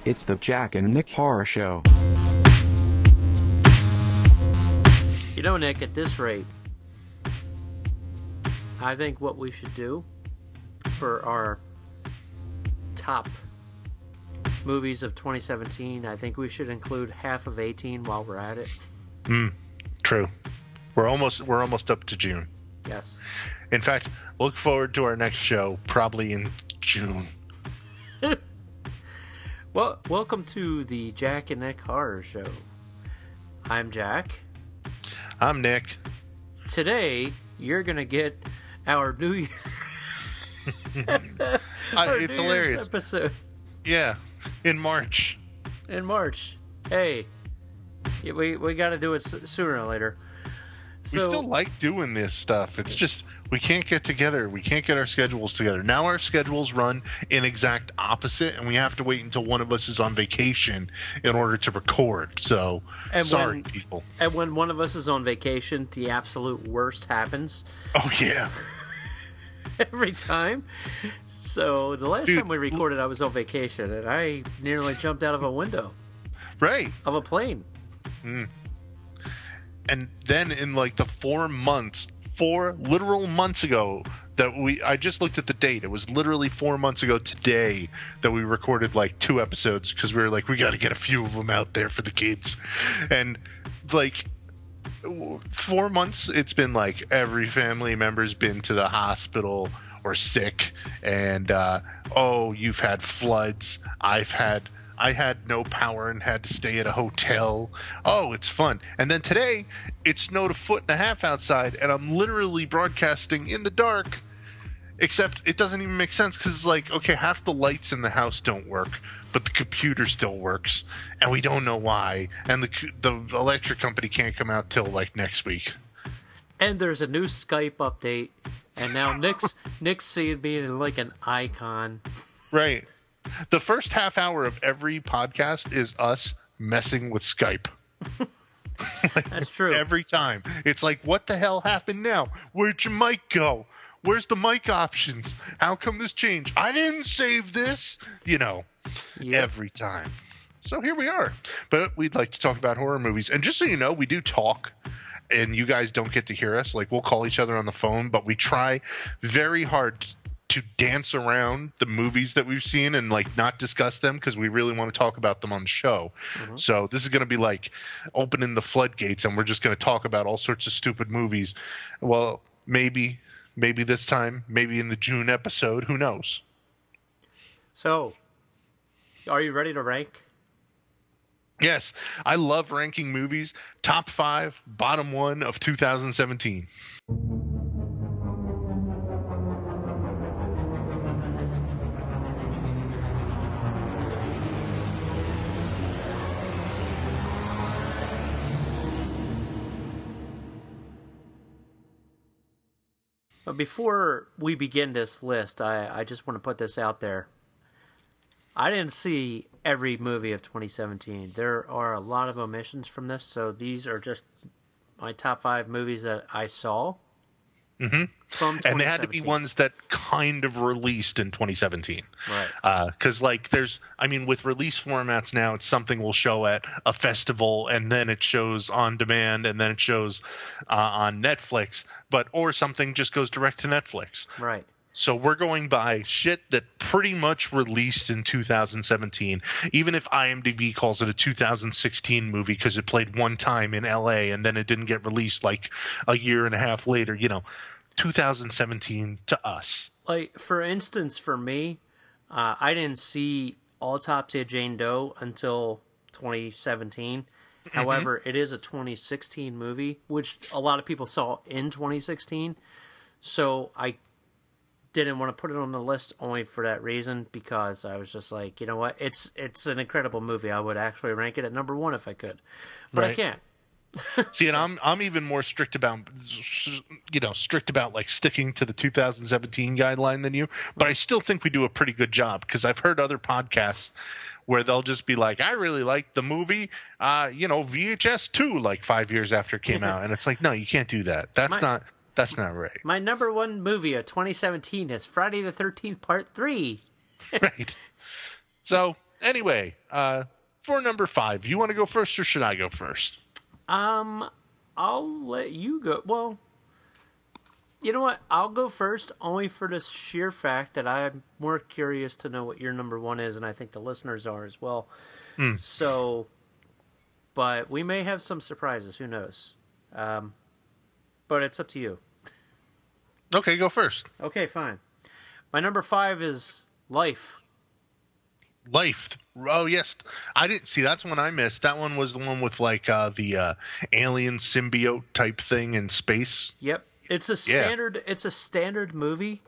It's the Jack and Nick Horror Show. You know, Nick, at this rate, I think what we should do for our top movies of 2017, I think we should include half of 18 while we're at it. True. We're almost up to June. Yes. In fact, look forward to our next show, probably in June. Well, welcome to the Jack and Nick Horror Show. I'm Jack. I'm Nick. Today, you're going to get our New Year... It's hilarious. Episode. Yeah, in March. In March. Hey, we got to do it sooner or later. We still like doing this stuff. It's just we can't get together. We can't get our schedules together. Now our schedules run in exact opposite, and we have to wait until one of us is on vacation in order to record. So, sorry, people. And when one of us is on vacation, the absolute worst happens. Oh, yeah. Every time. So, the last time we recorded, I was on vacation, and I nearly jumped out of a window. Right. Of a plane. And then in like the 4 literal months ago that I just looked at the date. It was literally 4 months ago today that we recorded like 2 episodes because we were like, we got to get a few of them out there for the kids. And like 4 months, it's been like every family member's been to the hospital or sick. And, you've had floods. I had no power and had to stay at a hotel. Oh, it's fun. And then today, it snowed 1.5 feet outside, and I'm literally broadcasting in the dark, except it doesn't even make sense because it's like, okay, half the lights in the house don't work, but the computer still works, and we don't know why. And the electric company can't come out till, like, next week. And there's a new Skype update, and now Nick's seeing me like an icon. Right. The first half hour of every podcast is us messing with Skype. That's true. Every time. It's like, what the hell happened now? Where'd your mic go? Where's the mic options? How come this changed? I didn't save this. Every time. So here we are. But we'd like to talk about horror movies. And just so you know, we do talk. And you guys don't get to hear us. Like, we'll call each other on the phone. But we try very hard to dance around the movies that we've seen and like not discuss them because we really want to talk about them on the show. So this is going to be like opening the floodgates and we're just going to talk about all sorts of stupid movies. Well, maybe this time, maybe in the June episode, who knows? So, are you ready to rank? Yes, I love ranking movies. Top 5, bottom 1 of 2017. But before we begin this list, I just want to put this out there. I didn't see every movie of 2017. There are a lot of omissions from this, so these are just my top 5 movies that I saw. From and they had to be ones that kind of released in 2017. Right. Because, with release formats now, it's something we'll show at a festival, and then it shows on demand, and then it shows on Netflix, or something just goes direct to Netflix. Right. So we're going by shit that pretty much released in 2017, even if IMDb calls it a 2016 movie because it played one time in LA and then it didn't get released like a year and a half later, 2017 to us. Like, for instance, for me, I didn't see Autopsy of Jane Doe until 2017. However, it is a 2016 movie, which a lot of people saw in 2016. So I didn't want to put it on the list only for that reason, because I was just like, you know what, it's an incredible movie. I would actually rank it at number 1 if I could, but right. I can't. See, and I'm even more strict about like sticking to the 2017 guideline than you, but I still think we do a pretty good job because I've heard other podcasts where they'll just be like, I really liked the movie, VHS 2, like 5 years after it came out, and it's like, no, you can't do that. That's not right. My number 1 movie of 2017 is Friday the 13th Part 3. Right. So Anyway, for number 5, you want to go first or should I go first? I'll let you go. Well, you know what? I'll go first only for the sheer fact that I'm more curious to know what your number one is, and I think the listeners are as well. So, but we may have some surprises. Who knows? But it's up to you. Okay, go first. Okay, fine. My number 5 is Life. Life. Oh yes, I didn't see. That's one I missed. That one was the one with like the alien symbiote type thing in space. Yep. It's a standard. It's a standard movie,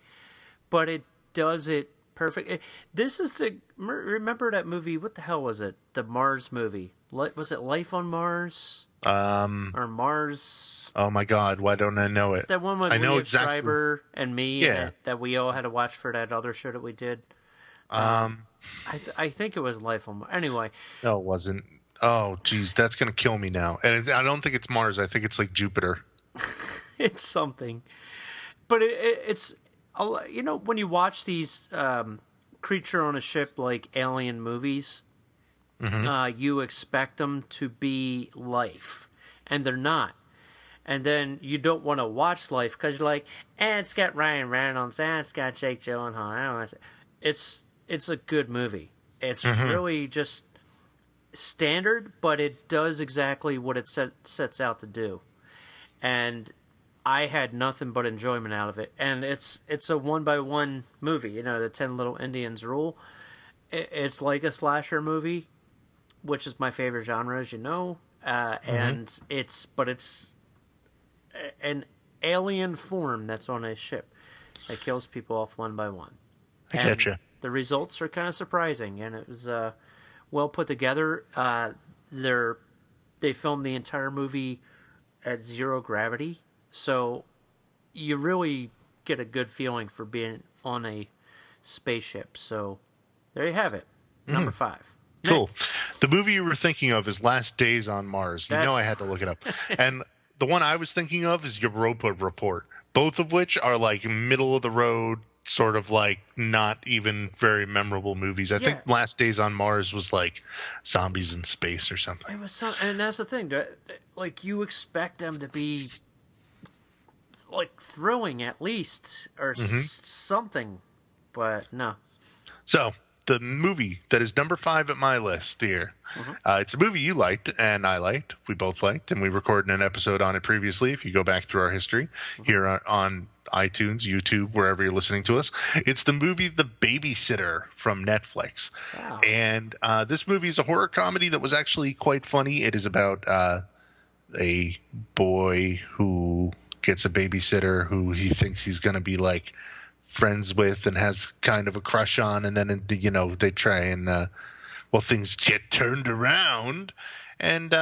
but it does it perfect. This is the remember that movie? What the hell was it? The Mars movie. Was it Life on Mars? Or Mars? Oh my God! Why don't I know it? That one with I know Liev exactly. Schreiber and me. Yeah. That we all had to watch for that other show that we did. I think it was Life on Mars. Anyway. No, it wasn't. Oh, geez, that's gonna kill me now. And I don't think it's Mars. I think it's like Jupiter. It's something, but it's when you watch these creature on a ship like alien movies, you expect them to be life, and they're not. And then you don't want to watch Life because you're like, it's got Ryan Reynolds, it's got Jake Gyllenhaal. I don't want to. It's a good movie. It's really just standard, but it does exactly what it sets out to do. And I had nothing but enjoyment out of it. And it's a 1-by-1 movie, the 10 Little Indians rule. It's like a slasher movie, which is my favorite genre, as you know. And it's an alien form that's on a ship that kills people off 1-by-1. I getcha. The results are kind of surprising, and it was well put together. They filmed the entire movie at 0 gravity, so you really get a good feeling for being on a spaceship. So there you have it, number 5. Cool. Nick. The movie you were thinking of is Last Days on Mars. You know I had to look it up. And the one I was thinking of is Europa Report, both of which are like middle of the road, sort of like not even very memorable movies. I think Last Days on Mars was like zombies in space or something. It was and that's the thing. Like you expect them to be like thrilling at least or something, but no. So the movie that is number 5 at my list here, it's a movie you liked and I liked. We both liked, and we recorded an episode on it previously. If you go back through our history here on iTunes, YouTube, wherever you're listening to us, it's the movie The Babysitter from Netflix. Wow. And this movie is a horror comedy that was actually quite funny. It is about a boy who gets a babysitter who he thinks he's going to be like friends with and has kind of a crush on, and then they try and things get turned around, and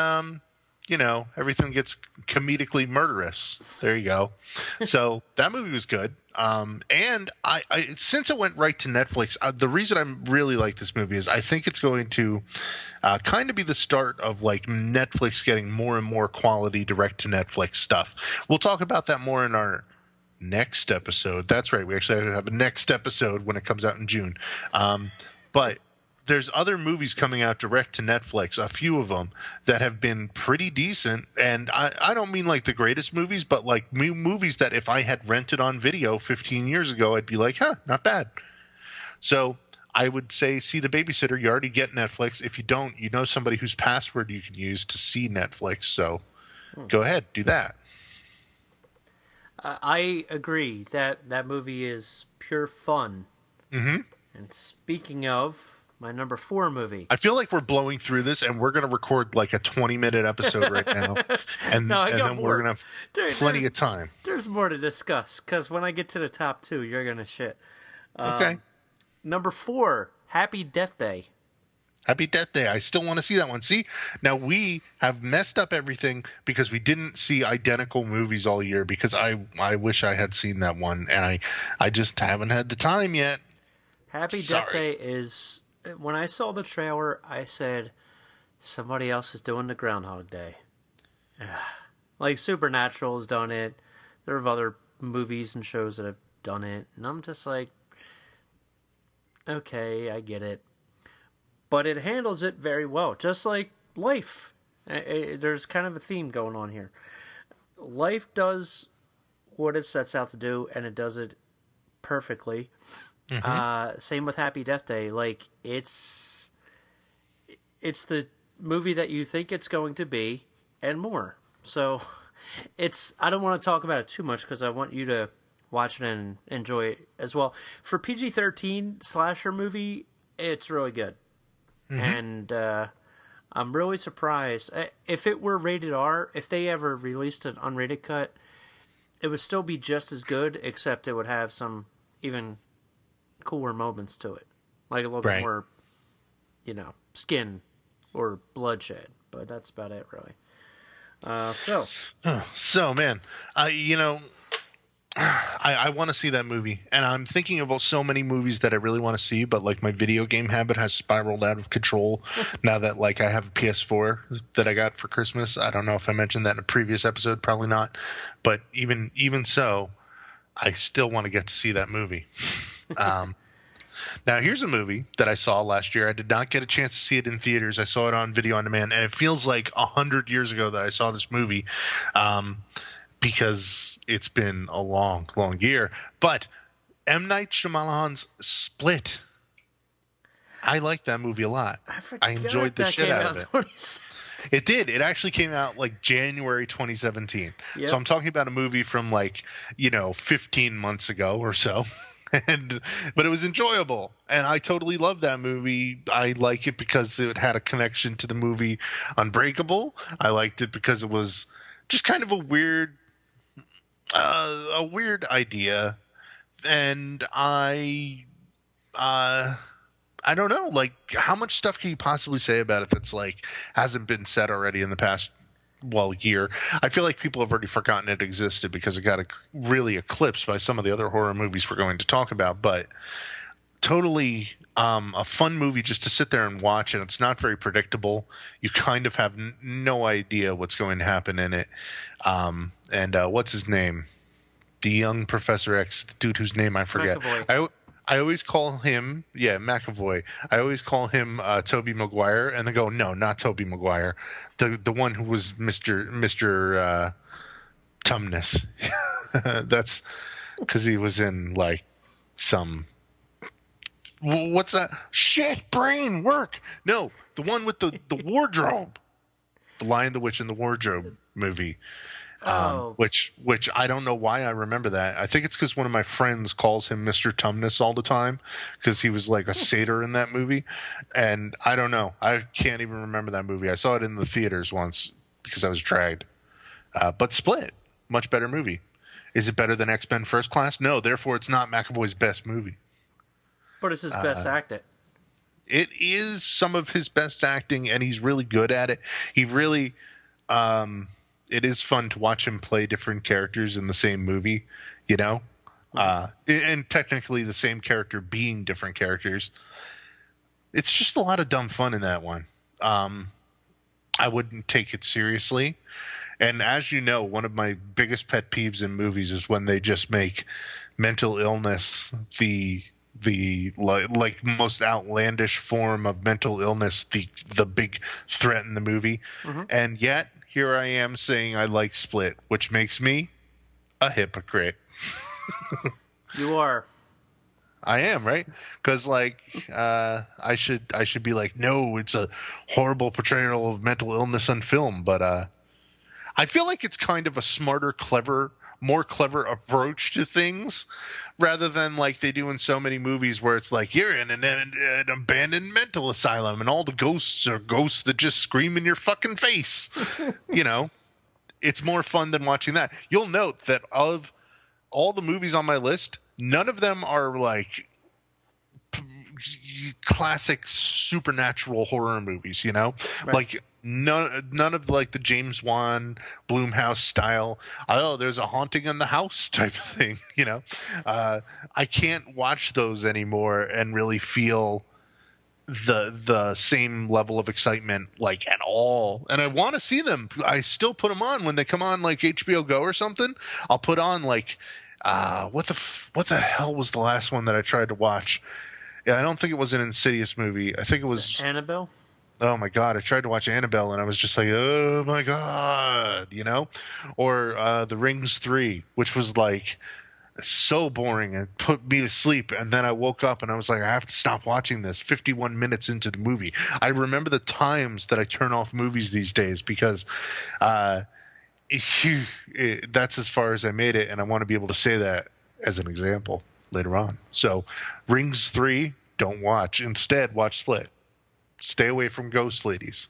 everything gets comedically murderous. There you go. So that movie was good. And I since it went right to Netflix, the reason I really like this movie is I think it's going to kind of be the start of like Netflix getting more and more quality direct to Netflix stuff. We'll talk about that more in our next episode. That's right. We actually have a next episode when it comes out in June. But there's other movies coming out direct to Netflix, a few of them that have been pretty decent. And I don't mean like the greatest movies, but like movies that if I had rented on video 15 years ago, I'd be like, not bad. So I would say see The Babysitter. You already get Netflix. If you don't, you know somebody whose password you can use to see Netflix. So go ahead, do that. I agree that movie is pure fun. Mm-hmm. And speaking of my number 4 movie, I feel like we're blowing through this, and we're going to record like a 20-minute episode right now, and then we're going to have plenty of time. There's more to discuss because when I get to the top 2, you're going to shit. Okay. Number 4, Happy Death Day. Happy Death Day. I still want to see that one. See, now we have messed up everything because we didn't see identical movies all year because I wish I had seen that one, and I just haven't had the time yet. Happy Death Day is, when I saw the trailer, I said, somebody else is doing the Groundhog Day. Like Supernatural has done it. There are other movies and shows that have done it. And I'm just like, okay, I get it. but it handles it very well, just like life. There's kind of a theme going on here. Life does what it sets out to do, and it does it perfectly. Same with Happy Death Day. Like, it's the movie that you think it's going to be, and more. So, I don't want to talk about it too much because I want you to watch it and enjoy it as well. For PG-13 slasher movie, it's really good. And I'm really surprised. If it were rated R, if they ever released an unrated cut, it would still be just as good, except it would have some even cooler moments to it. Like a little bit more, skin or bloodshed. But that's about it, really. So, man, I want to see that movie, and I'm thinking about so many movies that I really want to see, but like my video game habit has spiraled out of control now that like I have a PS4 that I got for Christmas. I don't know if I mentioned that in a previous episode, probably not, but even so, I still want to get to see that movie. Now, here's a movie that I saw last year. I did not get a chance to see it in theaters. I saw it on video on demand, and it feels like 100 years ago that I saw this movie. Because it's been a long, long year. But M. Night Shyamalan's Split. I liked that movie a lot. I enjoyed the shit out of it. It did. It actually came out like January 2017. Yep. So I'm talking about a movie from 15 months ago or so. But it was enjoyable, and I totally love that movie. I like it because it had a connection to the movie Unbreakable. I liked it because it was just kind of a weird idea, and I don't know, like, how much stuff can you possibly say about it that's like hasn't been said already in the past year? I feel like people have already forgotten it existed because it got really eclipsed by some of the other horror movies we're going to talk about, but totally a fun movie just to sit there and watch, and it's not very predictable. You kind of have no idea what's going to happen in it. And what's his name? The young Professor X, the dude whose name I forget. I always call him, McAvoy. I always call him Tobey Maguire, and they go, no, not Tobey Maguire. The one who was Mr. Tumnus. That's because he was in like some... What's that? Shit, brain, work. No, the one with the wardrobe. The Lion, the Witch, and the Wardrobe movie. Which I don't know why I remember that. I think it's because one of my friends calls him Mr. Tumnus all the time because he was like a satyr in that movie. And I don't know. I can't even remember that movie. I saw it in the theaters once because I was dragged. But Split, much better movie. Is it better than X-Men First Class? No, therefore it's not McAvoy's best movie. But it's his best acting. It is some of his best acting, and he's really good at it. He really it is fun to watch him play different characters in the same movie, and technically the same character being different characters. It's just a lot of dumb fun in that one. I wouldn't take it seriously. And as you know, one of my biggest pet peeves in movies is when they just make mental illness the like most outlandish form of mental illness the big threat in the movie. And yet here I am saying I like Split, which makes me a hypocrite. You are. I am, right? Because I should be like, no, it's a horrible portrayal of mental illness on film, but I feel like it's kind of a smarter, more clever approach to things rather than like they do in so many movies where it's like you're in an abandoned mental asylum and all the ghosts are ghosts that just scream in your fucking face. It's more fun than watching that. You'll note that of all the movies on my list, none of them are like classic supernatural horror movies, Right. Like none of like the James Wan Blumhouse style, there's a haunting in the house type of thing, I can't watch those anymore and really feel the same level of excitement like at all. And I want to see them. I still put them on when they come on like HBO Go or something. I'll put on like what the hell was the last one that I tried to watch? Yeah, I don't think it was an Insidious movie. I think it was. Annabelle. Oh my god! I tried to watch Annabelle and I was just like, oh my god, you know, or The Rings 3, which was like so boring and put me to sleep. And then I woke up and I was like, I have to stop watching this. 51 minutes into the movie, I remember the times that I turn off movies these days because that's as far as I made it, and I want to be able to say that as an example later on. So, Rings 3, don't watch. Instead, watch Split. Stay away from ghost ladies.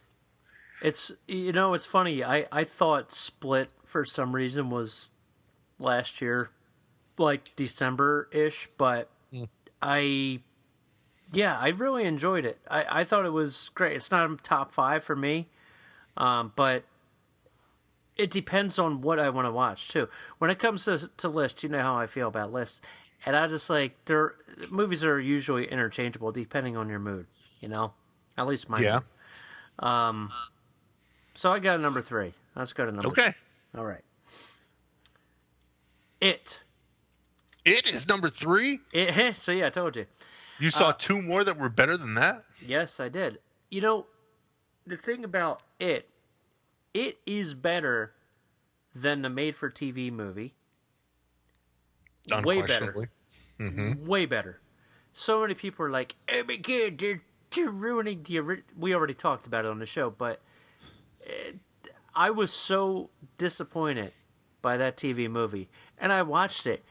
It's it's funny. I thought Split for some reason was last year, like December-ish, but I really enjoyed it. I thought it was great. It's not a top 5 for me, but it depends on what I want to watch too. When it comes to lists, you know how I feel about lists, and I just like movies are usually interchangeable depending on your mood. You know, at least my mood. So I got a number 3. Let's go to number 3. All right. It is number 3? See, I told you. You saw 2 more that were better than that? Yes, I did. You know, the thing about it is better than the made-for-TV movie. Way better. Mm-hmm. Way better. So many people are like, oh my god, they're ruining the... We already talked about it on the show, but I was so disappointed by that TV movie. And I watched it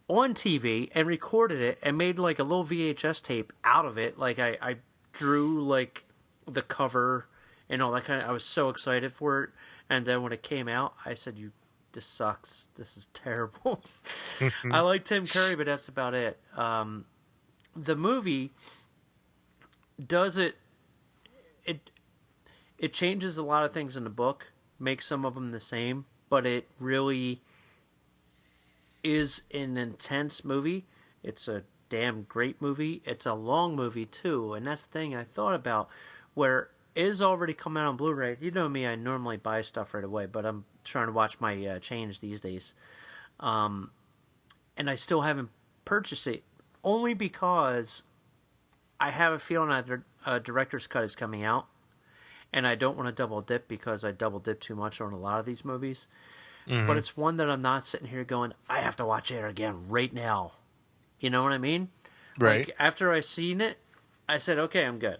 on TV and recorded it and made like a little VHS tape out of it. Like I drew like the cover and all that kind of... I was so excited for it. And then when it came out, I said, this sucks. This is terrible. I like Tim Curry, but that's about it. The movie does it changes a lot of things in the book, makes some of them the same, but it really is an intense movie. It's a damn great movie. It's a long movie too, and that's the thing I thought about, where it is already come out on Blu-ray. You know me, I normally buy stuff right away, but I'm trying to watch my change these days. And I still haven't purchased it, only because I have a feeling that a director's cut is coming out, and I don't want to double dip because I double dip too much on a lot of these movies. Mm-hmm. But it's one that I'm not sitting here going, I have to watch it again right now. You know what I mean? Right. Like, after I seen it, I said, okay, I'm good.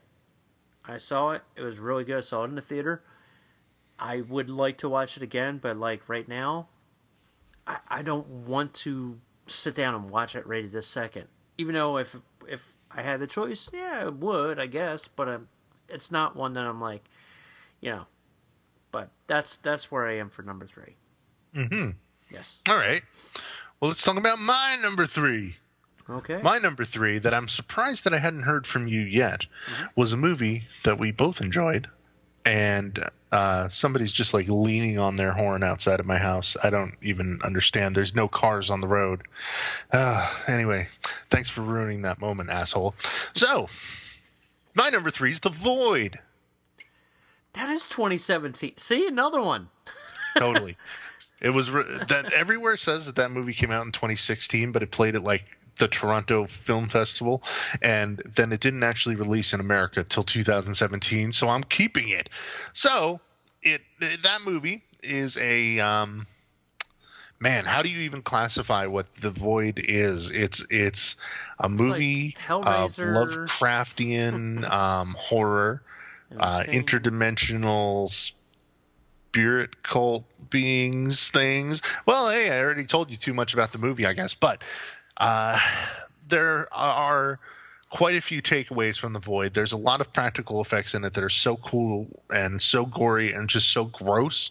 I saw it. It was really good. I saw it in the theater. I would like to watch it again, but like right now, I don't want to sit down and watch it right this second. Even though if I had the choice, yeah, I would, I guess. But it's not one that I'm like, you know. But that's where I am for number 3. Mm-hmm. Yes. All right. Well, let's talk about my number 3. Okay. My number 3 that I'm surprised that I hadn't heard from you yet was a movie that we both enjoyed, and somebody's just like leaning on their horn outside of my house. I don't even understand. There's no cars on the road. Anyway, thanks for ruining that moment, asshole. So, my number 3 is The Void. That is 2017. See, another one. Totally. It was that everywhere says that movie came out in 2016, but it played at like the Toronto Film Festival, and then it didn't actually release in America till 2017. So I'm keeping it. So that movie is a man. How do you even classify what The Void is? It's a movie like of Hellraiser. Lovecraftian horror, interdimensional spirit cult beings things. Well, hey, I already told you too much about the movie, I guess, but there are quite a few takeaways from The Void. There's a lot of practical effects in it that are so cool and so gory and just so gross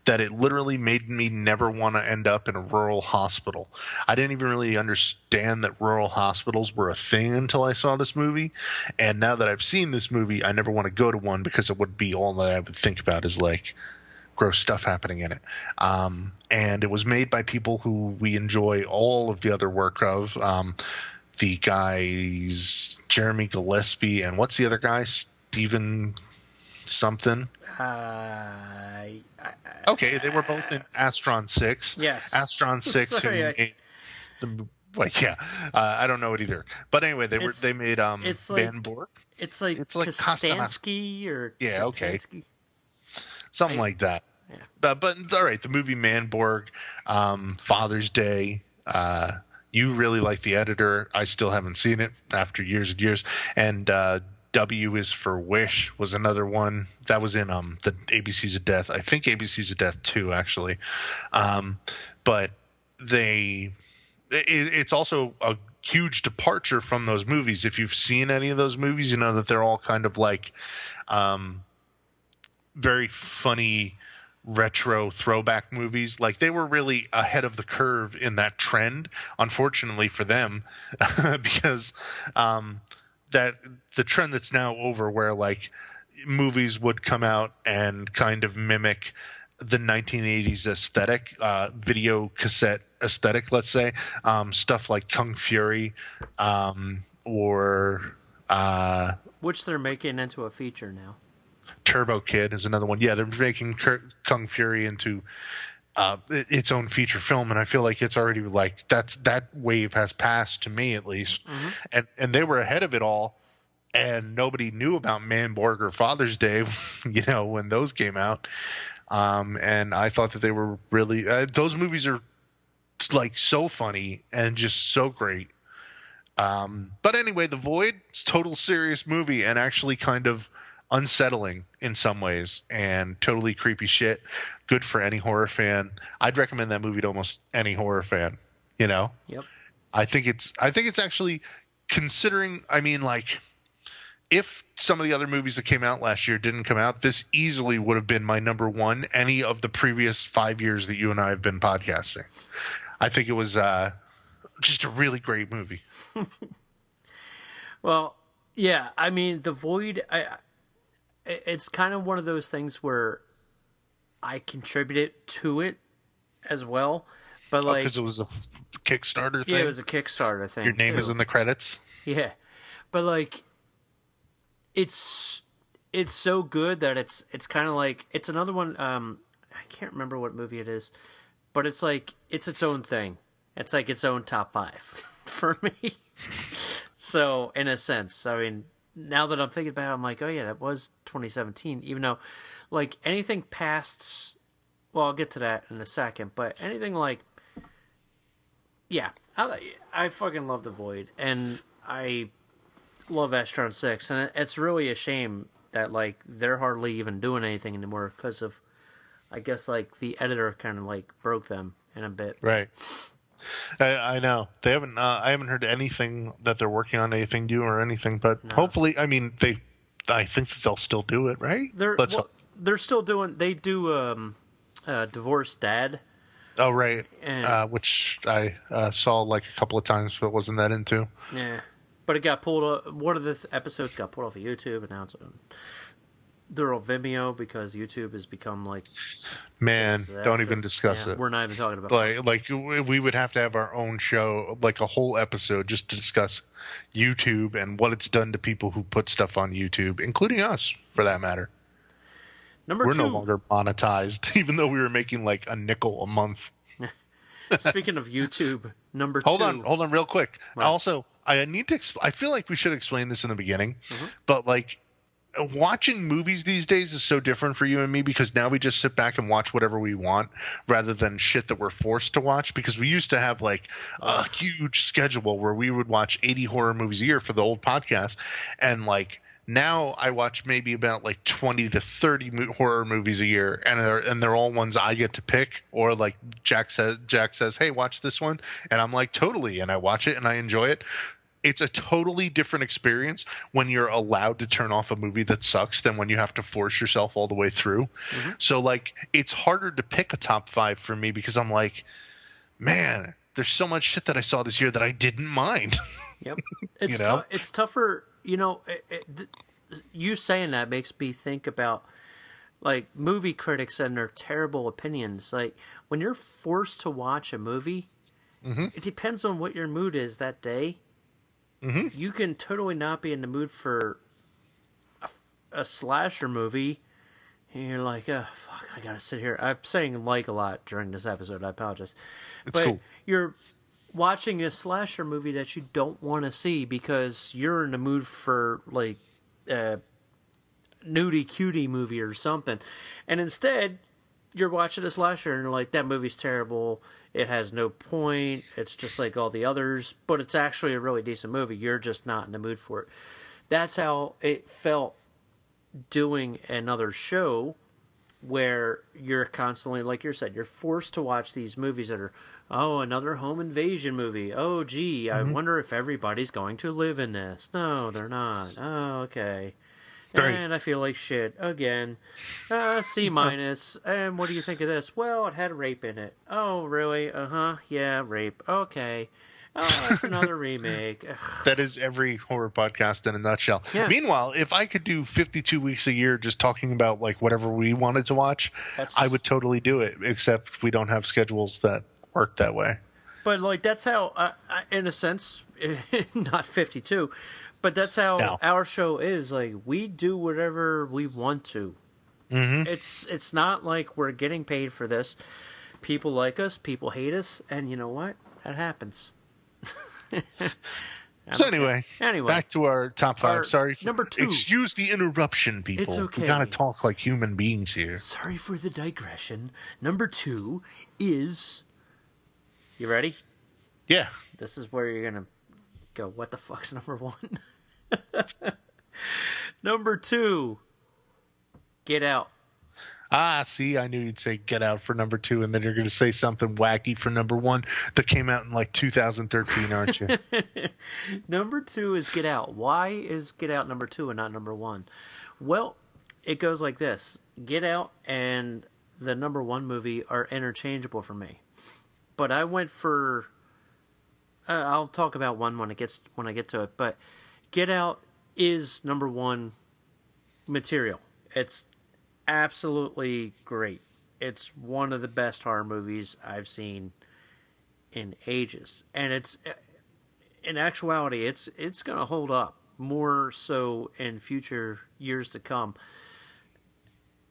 that it literally made me never want to end up in a rural hospital. I didn't even really understand that rural hospitals were a thing until I saw this movie. And now that I've seen this movie, I never want to go to one because it would be all that I would think about is like gross stuff happening in it. And it was made by people who we enjoy all of the other work of. The guys, Jeremy Gillespie, and what's the other guy? Steven something? Okay, they were both in Astron 6. Yes. Astron 6, Sorry, who made the like, yeah, I don't know it either. But anyway, It's they made it's like Van Borg. it's like It's like Kostanas, Kostansky or yeah, okay, Kotansky. something like that. Yeah. But all right, the movie Manborg, Father's Day. You really like The Editor. I still haven't seen it after years and years. And W is for Wish was another one that was in the ABCs of Death. I think ABCs of Death 2 actually. But it's also a huge departure from those movies. If you've seen any of those movies, you know that they're all kind of like very funny retro throwback movies. Like they were really ahead of the curve in that trend, unfortunately for them, because that the trend that's now over where like movies would come out and kind of mimic the 1980s aesthetic, video cassette aesthetic, let's say, stuff like Kung Fury, or Which they're making into a feature now. Turbo Kid is another one. Yeah, they're making Kung Fury into its own feature film, and I feel like it's already like that wave has passed, to me at least. Mm-hmm. And they were ahead of it all, and nobody knew about Manborg or Father's Day, when those came out. And I thought that they were really those movies are like so funny and just so great. But anyway, The Void, it's a total serious movie and actually kind of unsettling in some ways and totally creepy shit. Good for any horror fan. I'd recommend that movie to almost any horror fan. Yep. I think it's actually, considering, I mean, like, if some of the other movies that came out last year didn't come out, this easily would have been my number one any of the previous 5 years that you and I have been podcasting. I think it was just a really great movie. Well, yeah, I mean, The Void, it's kind of one of those things where I contributed to it as well. But like, because it was a Kickstarter thing? Yeah, it was a Kickstarter thing. Your name too. is in the credits? Yeah. But like, it's so good that it's kind of like, it's another one, I can't remember what movie it is, but it's like, it's its own thing. It's like its own top 5 for me. So, in a sense, I mean, now that I'm thinking about it, I'm like, oh yeah, that was 2017, even though, like, anything past, well, I'll get to that in a second, but anything like, yeah, I fucking love The Void, and I love Astron 6, and it's really a shame that, like, they're hardly even doing anything anymore, because of, I guess, like, the editor kind of, like, broke them in a bit. Right. I know they haven't. I haven't heard anything that they're working on anything new or anything. But hopefully, I mean, I think that they'll still do it, right? They're still doing. They do Divorced Dad. Oh right, And, which I saw like a couple of times, but wasn't that into. Yeah, but it got pulled. One of the episodes got pulled off of YouTube, and now they're on Vimeo because YouTube has become like. Man, don't even discuss it. We're not even talking about it. Like we would have to have our own show, like a whole episode, just to discuss YouTube and what it's done to people who put stuff on YouTube, including us, for that matter. We're no longer monetized, even though we were making like a nickel a month. Speaking of YouTube, number 2. Hold on, real quick. Right. Also, I need to. I feel like we should explain this in the beginning, but like. Watching movies these days is so different for you and me because now we just sit back and watch whatever we want rather than shit that we're forced to watch, because we used to have like a huge schedule where we would watch 80 horror movies a year for the old podcast, and like now I watch maybe about like 20 to 30 horror movies a year, and they're all ones I get to pick, or like Jack says, hey, watch this one, and I'm like, totally, and I watch it and I enjoy it. It's a totally different experience when you're allowed to turn off a movie that sucks than when you have to force yourself all the way through. So like it's harder to pick a top 5 for me because I'm like, man, there's so much shit that I saw this year that I didn't mind. Yep. It's it's tougher, you saying that makes me think about like movie critics and their terrible opinions. Like when you're forced to watch a movie, it depends on what your mood is that day. You can totally not be in the mood for a slasher movie, and you're like, oh, fuck, I gotta sit here. I'm saying like a lot during this episode. I apologize. It's cool. watching a slasher movie that you don't want to see because you're in the mood for like a nudie cutie movie or something, and instead you're watching a slasher and you're like, that movie's terrible, it has no point, it's just like all the others, but it's actually a really decent movie. You're just not in the mood for it. That's how it felt doing another show where you're constantly, like you said, you're forced to watch these movies that are, oh, another home invasion movie. Oh, gee, I wonder if everybody's going to live in this. No, they're not. Oh, okay. Right. And I feel like shit again. C minus. And what do you think of this? Well, it had rape in it. Oh, really? Uh-huh. Yeah, rape. Okay. Oh, that's another remake. That is every horror podcast in a nutshell. Yeah. Meanwhile, if I could do 52 weeks a year just talking about like whatever we wanted to watch, I would totally do it, except we don't have schedules that work that way. But like that's how, in a sense, not 52, but that's how our show is. Like we do whatever we want to. Mm-hmm. It's not like we're getting paid for this. People like us, people hate us, and you know what? That happens. So anyway, back to our top five. Sorry, number 2. Excuse the interruption, people. It's okay. We gotta talk like human beings here. Sorry for the digression. Number 2 is. You ready? Yeah. This is where you're gonna go. What the fuck's number 1? Number 2. Get Out. See, I knew you'd say Get Out for number 2, and then you're going to say something wacky for number 1 that came out in like 2013, aren't you? Number 2 is Get Out. Why is Get Out number 2 and not number 1? Well, it goes like this. Get Out and the number 1 movie are interchangeable for me. But I went for... I'll talk about one when I get to it, but Get Out is number 1 material. It's absolutely great. It's one of the best horror movies I've seen in ages, and it's in actuality it's going to hold up more so in future years to come,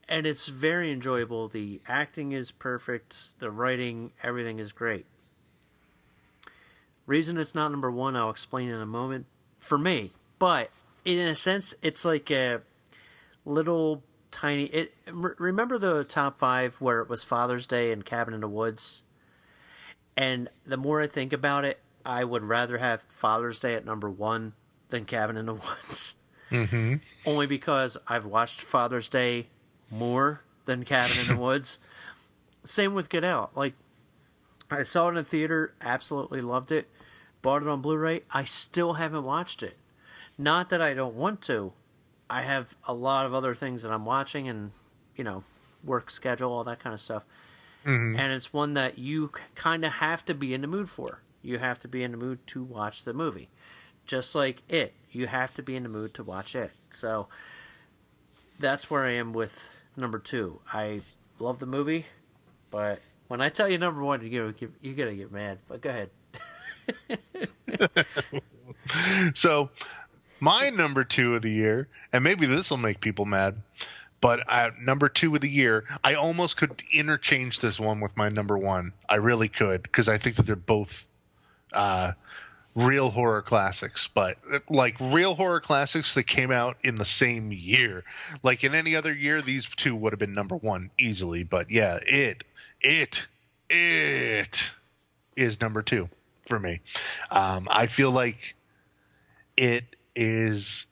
and it's very enjoyable. The acting is perfect, the writing, everything is great. Reason it's not number 1 I'll explain in a moment for me, but in a sense it's like a little tiny. Remember the top 5 where it was Father's Day and Cabin in the Woods? And the more I think about it, I would rather have Father's Day at number 1 than Cabin in the Woods. Mm-hmm. Only because I've watched Father's Day more than Cabin in the Woods. Same with Get Out. Like, I saw it in the theater, absolutely loved it. Bought it on Blu-ray. I still haven't watched it. Not that I don't want to. I have a lot of other things that I'm watching and, work schedule, all that kind of stuff. Mm-hmm. And it's one that you kind of have to be in the mood for. You have to be in the mood to watch the movie. Just like It. You have to be in the mood to watch it. So that's where I am with number 2. I love the movie, but when I tell you number 1, you're going to get mad. But go ahead. So... my number 2 of the year, and maybe this will make people mad, but number 2 of the year, I almost could interchange this one with my number 1. I really could, because I think that they're both real horror classics, but like real horror classics that came out in the same year. Like in any other year, these 2 would have been number 1 easily, but yeah, it is number 2 for me. I feel like it is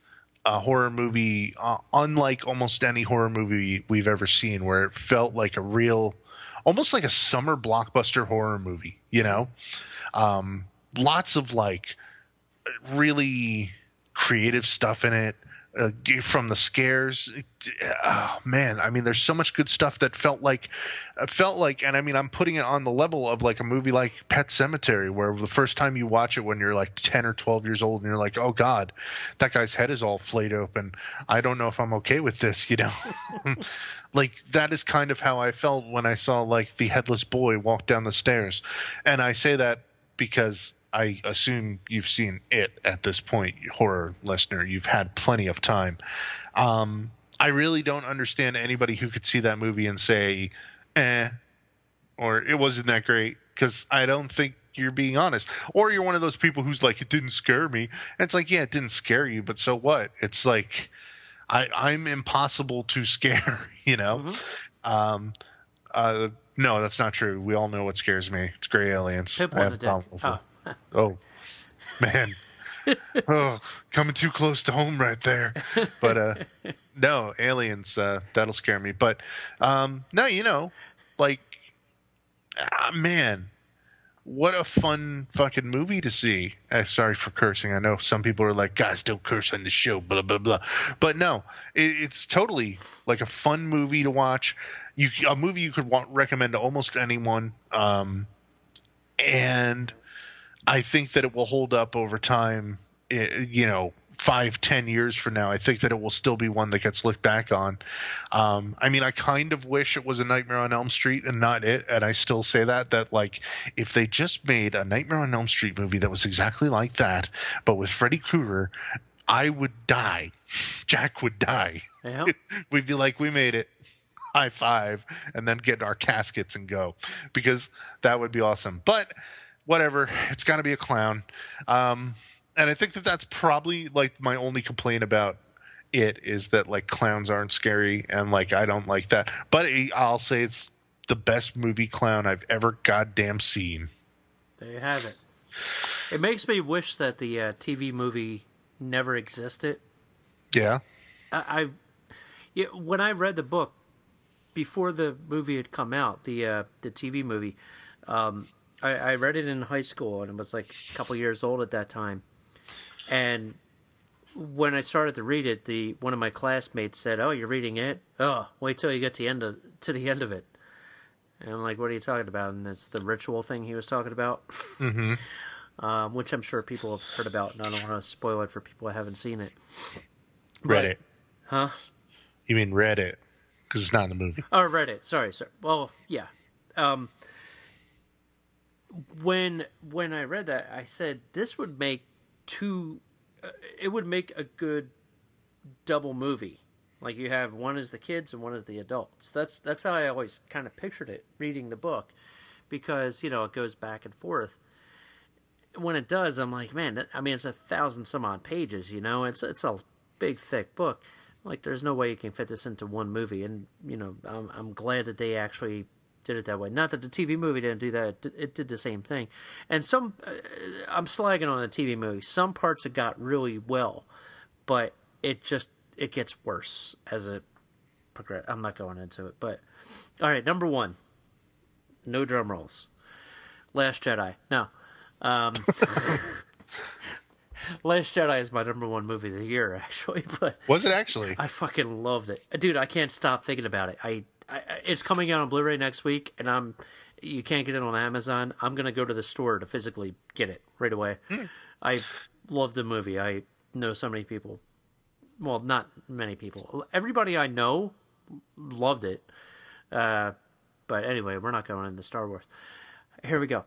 a horror movie unlike almost any horror movie we've ever seen, where it felt like a real, almost like a summer blockbuster horror movie, lots of like really creative stuff in it, from the scares. Oh man, I mean, there's so much good stuff that felt like, and I mean, I'm putting it on the level of like a movie like Pet Sematary, where the first time you watch it when you're like 10 or 12 years old, and you're like, oh god, that guy's head is all flayed open. I don't know if I'm okay with this, Like that is kind of how I felt when I saw like the headless boy walk down the stairs, and I say that because I assume you've seen it at this point, horror listener. You've had plenty of time. I really don't understand anybody who could see that movie and say, or it wasn't that great, because I don't think you're being honest. Or you're one of those people who's like, it didn't scare me. And it's like, yeah, it didn't scare you, but so what? It's like, I'm impossible to scare, you know? Um, no, that's not true. We all know what scares me. It's gray aliens. Pimple I in have the a problem dick. with it. Oh, man. Oh, coming too close to home right there. But no, aliens, that'll scare me. But no, you know, like, man, what a fun fucking movie to see. Sorry for cursing. I know some people are like, guys, don't curse on the show, blah, blah, blah. But no, it's totally like a fun movie to watch. A movie you could recommend to almost anyone. And I think that it will hold up over time, you know, 5-10 years from now. I think that it will still be one that gets looked back on. I mean, I kind of wish it was a Nightmare on Elm Street and not it. And I still say that like if they just made a Nightmare on Elm Street movie that was exactly like that, but with Freddy Krueger, I would die. Jack would die. Yeah. We'd be like, we made it. High five, and then get our caskets and go, because that would be awesome. But whatever, it's got to be a clown. And I think that that's probably like my only complaint about it, is that like clowns aren't scary, and like I don't like that. But I'll say it's the best movie clown I've ever goddamn seen. There you have it. It makes me wish that the TV movie never existed. Yeah. Yeah, when I read the book before the movie had come out, the TV movie, I read it in high school, and it was like a couple years old at that time. And when I started to read it, one of my classmates said, "Oh, you're reading it? Oh, wait till you get to the end of it." And I'm like, "What are you talking about?" And it's the ritual thing he was talking about, which I'm sure people have heard about, and I don't want to spoil it for people who haven't seen it. Reddit. Huh? You mean Reddit? Because it's not in the movie. Oh, Reddit. Sorry. Well, yeah. When I read that, I said this would make it would make a good double movie. Like you have one is the kids and one is the adults. That's how I always kind of pictured it reading the book, because it goes back and forth. When it does, I'm like, man, I mean, it's 1,000 some odd pages. It's a big thick book. Like, there's no way you can fit this into one movie, and I'm glad that they actually did it that way. Not that the TV movie didn't do that; it did the same thing. And I'm slagging on the TV movie. Some parts it got really well, but it gets worse as it progresses. I'm not going into it, but all right, number 1, no drum rolls. Last Jedi. No. Last Jedi is my number 1 movie of the year, actually. But was it actually? I fucking loved it, dude. I can't stop thinking about it. It's coming out on Blu-ray next week, and you can't get it on Amazon. I'm gonna go to the store to physically get it right away. I love the movie. I know so many people. Well, not many people. Everybody I know loved it. But anyway, we're not going into Star Wars. Here we go.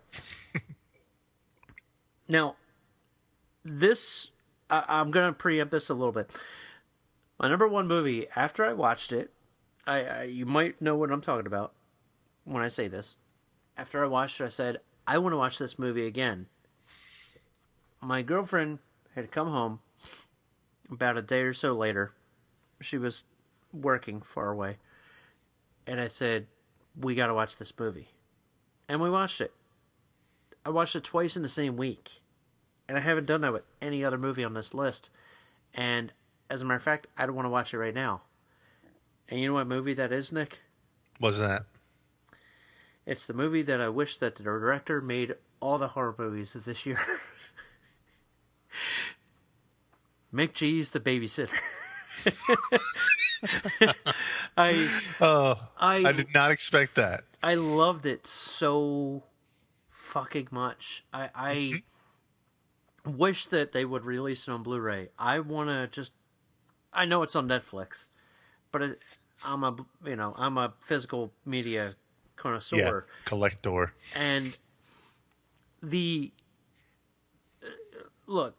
Now, I'm going to preempt this a little bit. My number 1 movie, after I watched it, you might know what I'm talking about when I say this. After I watched it, I said, I want to watch this movie again. My girlfriend had come home about a day or so later. She was working far away. And I said, we got to watch this movie. And we watched it. I watched it twice in the same week. And I haven't done that with any other movie on this list. And as a matter of fact, I don't want to watch it right now. And you know what movie that is, Nick? What's that? It's the movie that I wish that the director made all the horror movies of this year. McGee's The Babysitter. I did not expect that. I loved it so fucking much. I wish that they would release it on Blu-ray. I know it's on Netflix, but I'm a physical media connoisseur. Yeah, collector. And look,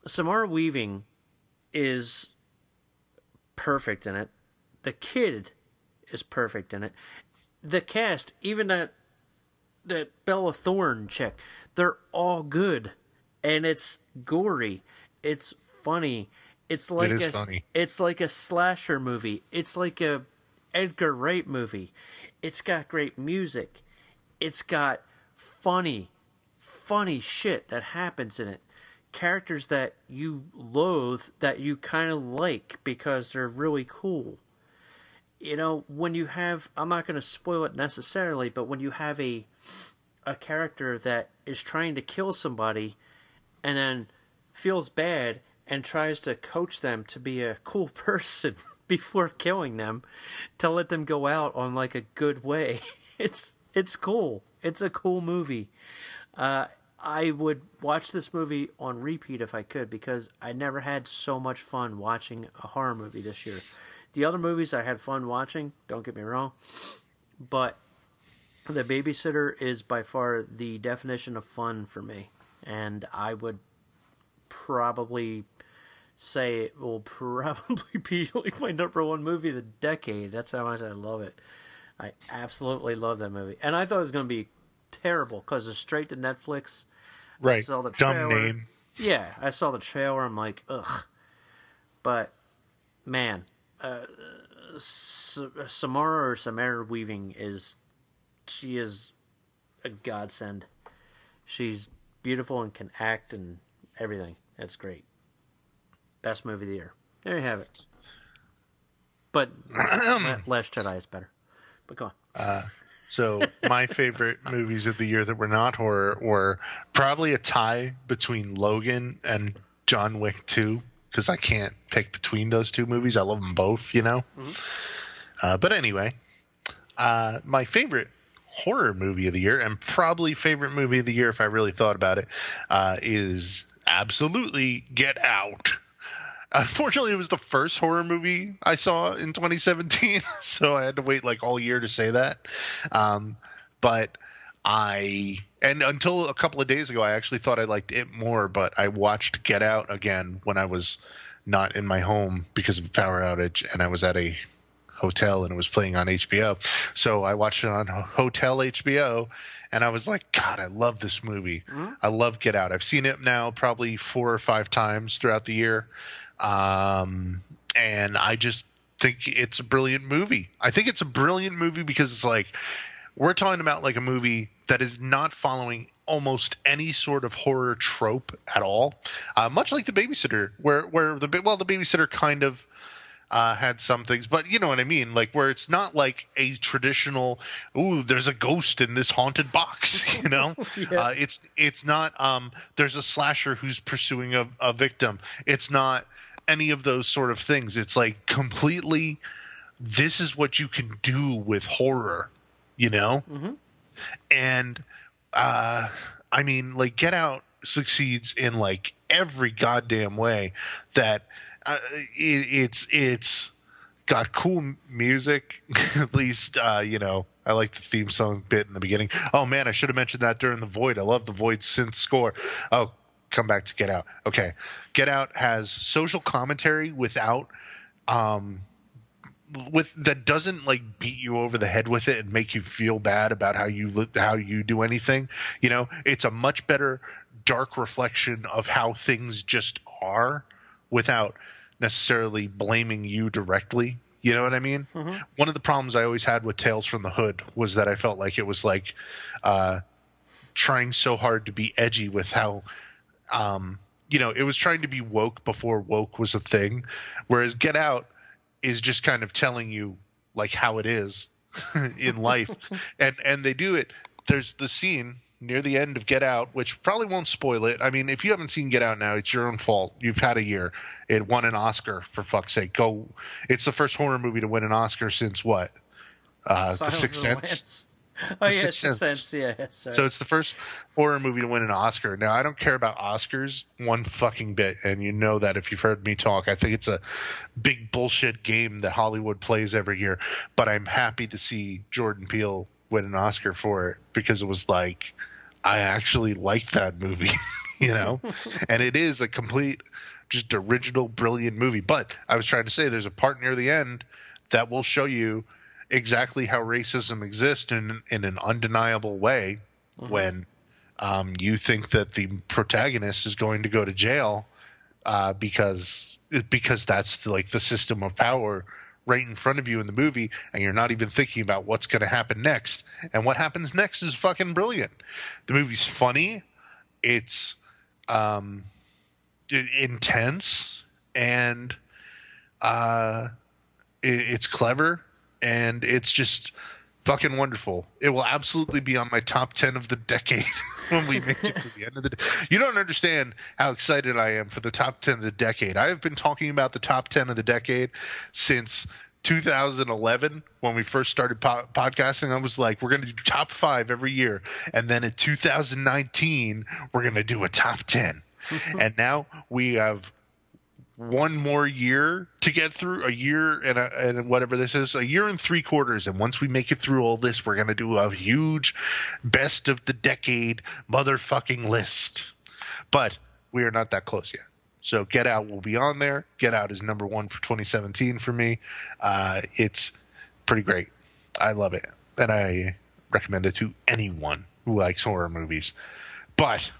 Samara Weaving is perfect in it. The kid is perfect in it. The cast, even that that Bella Thorne chick. They're all good, and it's gory. It's funny. It's like It is funny. It's like a slasher movie. It's like a Edgar Wright movie. It's got great music. It's got funny shit that happens in it. Characters that you loathe that you kind of like because they're really cool. You know, when you have, I'm not going to spoil it necessarily, but when you have a character that is trying to kill somebody and then feels bad and tries to coach them to be a cool person before killing them, to let them go out on like a good way. It's cool. It's a cool movie. I would watch this movie on repeat if I could, because I never had so much fun watching a horror movie this year. The other movies I had fun watching, don't get me wrong, but The Babysitter is by far the definition of fun for me, and I would probably say it will probably be like my number one movie of the decade. That's how much I love it. I absolutely love that movie, and I thought it was going to be terrible because it's straight to Netflix. Right. I saw the Dumb trailer. name. Yeah, I saw the trailer. I'm like, ugh. But man, Samara Weaving is a godsend. She's beautiful and can act and everything. That's great. Best movie of the year. There you have it. But Last Jedi is better. But go on. So my favorite movies of the year that were not horror were probably a tie between Logan and John Wick 2, because I can't pick between those two movies. I love them both, you know. Mm-hmm. But anyway, my favorite horror movie of the year, and probably favorite movie of the year if I really thought about it, is absolutely Get Out. Unfortunately, it was the first horror movie I saw in 2017, so I had to wait like all year to say that. But until a couple of days ago, I actually thought I liked it more, but I watched Get Out again when I was not in my home because of a power outage, and I was at a hotel and it was playing on HBO. So I watched it on Hotel HBO, and I was like, God, I love this movie. Mm-hmm. I love Get Out. I've seen it now probably 4 or 5 times throughout the year. And I just think it's a brilliant movie. I think it's a brilliant movie because it's like, we're talking about like a movie that is not following almost any sort of horror trope at all. Much like The Babysitter, where the Babysitter kind of had some things, but you know what I mean? Like, where it's not like a traditional, ooh, there's a ghost in this haunted box, you know? Yeah. It's not, there's a slasher who's pursuing a victim. It's not any of those sort of things. It's like completely, this is what you can do with horror, you know? Mm-hmm. And, I mean, like, Get Out succeeds in like every goddamn way that, it's got cool music. At least, you know, I like the theme song bit in the beginning. Oh man, I should have mentioned that during The Void. I love The Void synth score. Oh, come back to Get Out. Okay. Get Out has social commentary without, that doesn't like beat you over the head with it and make you feel bad about how you do anything. You know, it's a much better dark reflection of how things just are, without necessarily blaming you directly. You know what I mean? Mm-hmm. One of the problems I always had with Tales from the Hood was that I felt like it was like trying so hard to be edgy with how, you know, it was trying to be woke before woke was a thing. Whereas Get Out is just kind of telling you like how it is in life. And they do it. There's the scene near the end of Get Out, which probably won't spoil it. I mean, if you haven't seen Get Out now, it's your own fault. You've had a year. It won an Oscar, for fuck's sake. Go. It's the first horror movie to win an Oscar since what? The Sixth Sense? Oh, yeah, Sixth Sense. Yeah, sorry. So it's the first horror movie to win an Oscar. Now, I don't care about Oscars one fucking bit, and you know that if you've heard me talk. I think it's a big bullshit game that Hollywood plays every year, but I'm happy to see Jordan Peele win an Oscar for it, because it was like, I actually liked that movie, you know? And it is a complete, just original, brilliant movie. But I was trying to say, there's a part near the end that will show you exactly how racism exists in an undeniable way, when you think that the protagonist is going to go to jail because that's like the system of power right in front of you in the movie, and you're not even thinking about what's going to happen next. And what happens next is fucking brilliant. The movie's funny, it's intense, and it's clever, and it's just fucking wonderful. It will absolutely be on my top 10 of the decade when we make it to the end of the day. You don't understand how excited I am for the top 10 of the decade. I have been talking about the top 10 of the decade since 2011 when we first started podcasting. I was like, we're going to do top 5 every year. And then in 2019, we're going to do a top 10. And now we have one more year to get through, a year and whatever this is, a year and 3/4. And once we make it through all this, we're going to do a huge best of the decade motherfucking list. But we are not that close yet. So Get Out will be on there. Get Out is number 1 for 2017 for me. It's pretty great. I love it. And I recommend it to anyone who likes horror movies. But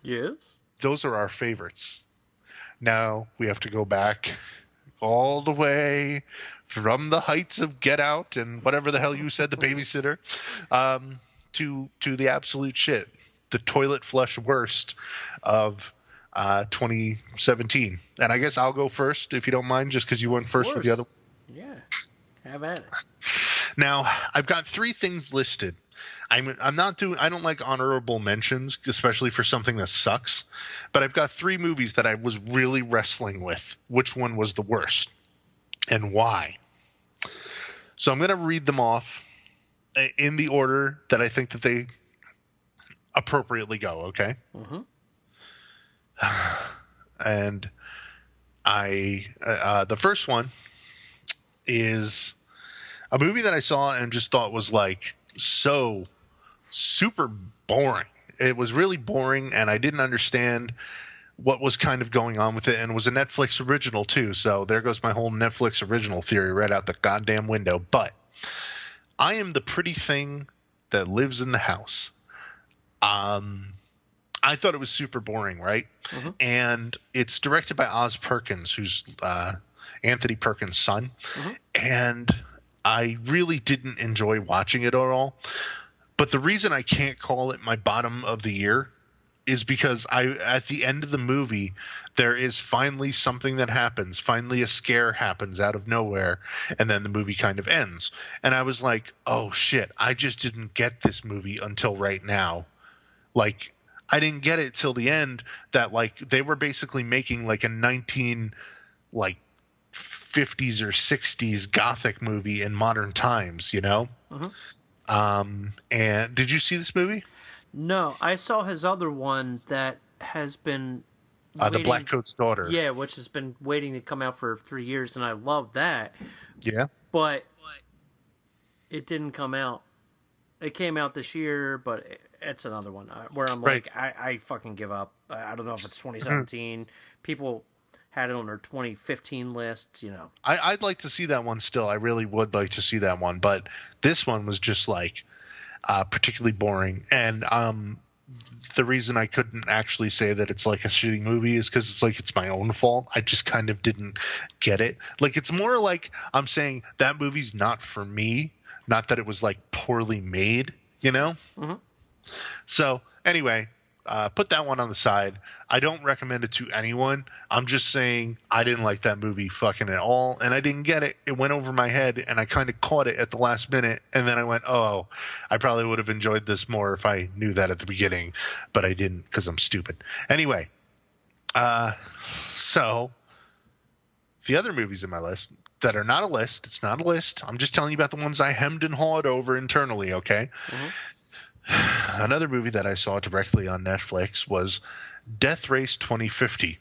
yes, those are our favorites. Now we have to go back all the way from the heights of Get Out and whatever the hell you said, The Babysitter, to the absolute shit, the toilet flush worst of 2017. And I guess I'll go first if you don't mind, just because you went first with the other. Yeah, have at it. Now I've got 3 things listed. I'm not doing. I don't like honorable mentions, especially for something that sucks. But I've got 3 movies that I was really wrestling with. Which one was the worst, and why? So I'm going to read them off in the order that I think that they appropriately go. Okay. Mm-hmm. And the first one is a movie that I saw and just thought was like so super boring. It was really boring, and I didn't understand what was kind of going on with it, and it was a Netflix original too, so there goes my whole Netflix original theory right out the goddamn window. But I Am the Pretty Thing That Lives in the House. I thought it was super boring, right? Mm-hmm. And it's directed by Oz Perkins, who's Anthony Perkins' son. Mm-hmm. And I really didn't enjoy watching it at all. But the reason I can't call it my bottom of the year is because at the end of the movie, there is finally something that happens. Finally, a scare happens out of nowhere, and then the movie kind of ends. And I was like, oh, shit, I just didn't get this movie until right now. Like, I didn't get it till the end that, like, they were basically making, like, a 50s or 60s Gothic movie in modern times, you know? Uh-huh. And did you see this movie? No, I saw his other one that has been The Black Coat's Daughter. Yeah, which has been waiting to come out for 3 years, and I love that. Yeah. But it didn't come out. It came out this year, but it's another one where I'm like, I fucking give up. I don't know if it's 2017. People had it on their 2015 list, you know. I'd like to see that one still. I really would like to see that one. But this one was just like particularly boring. And the reason I couldn't actually say that it's like a shitty movie is because it's like it's my own fault. I just kind of didn't get it. Like, it's more like I'm saying that movie's not for me, not that it was like poorly made, you know? Mm-hmm. So anyway, put that one on the side. I don't recommend it to anyone. I'm just saying I didn't like that movie fucking at all, and I didn't get it. It went over my head, and I kind of caught it at the last minute, and then I went, oh, I probably would have enjoyed this more if I knew that at the beginning, but I didn't because I'm stupid. Anyway, so the other movies in my list that are not a list, it's not a list. I'm just telling you about the ones I hemmed and hawed over internally, okay? Mm-hmm. Another movie that I saw directly on Netflix was Death Race 2050,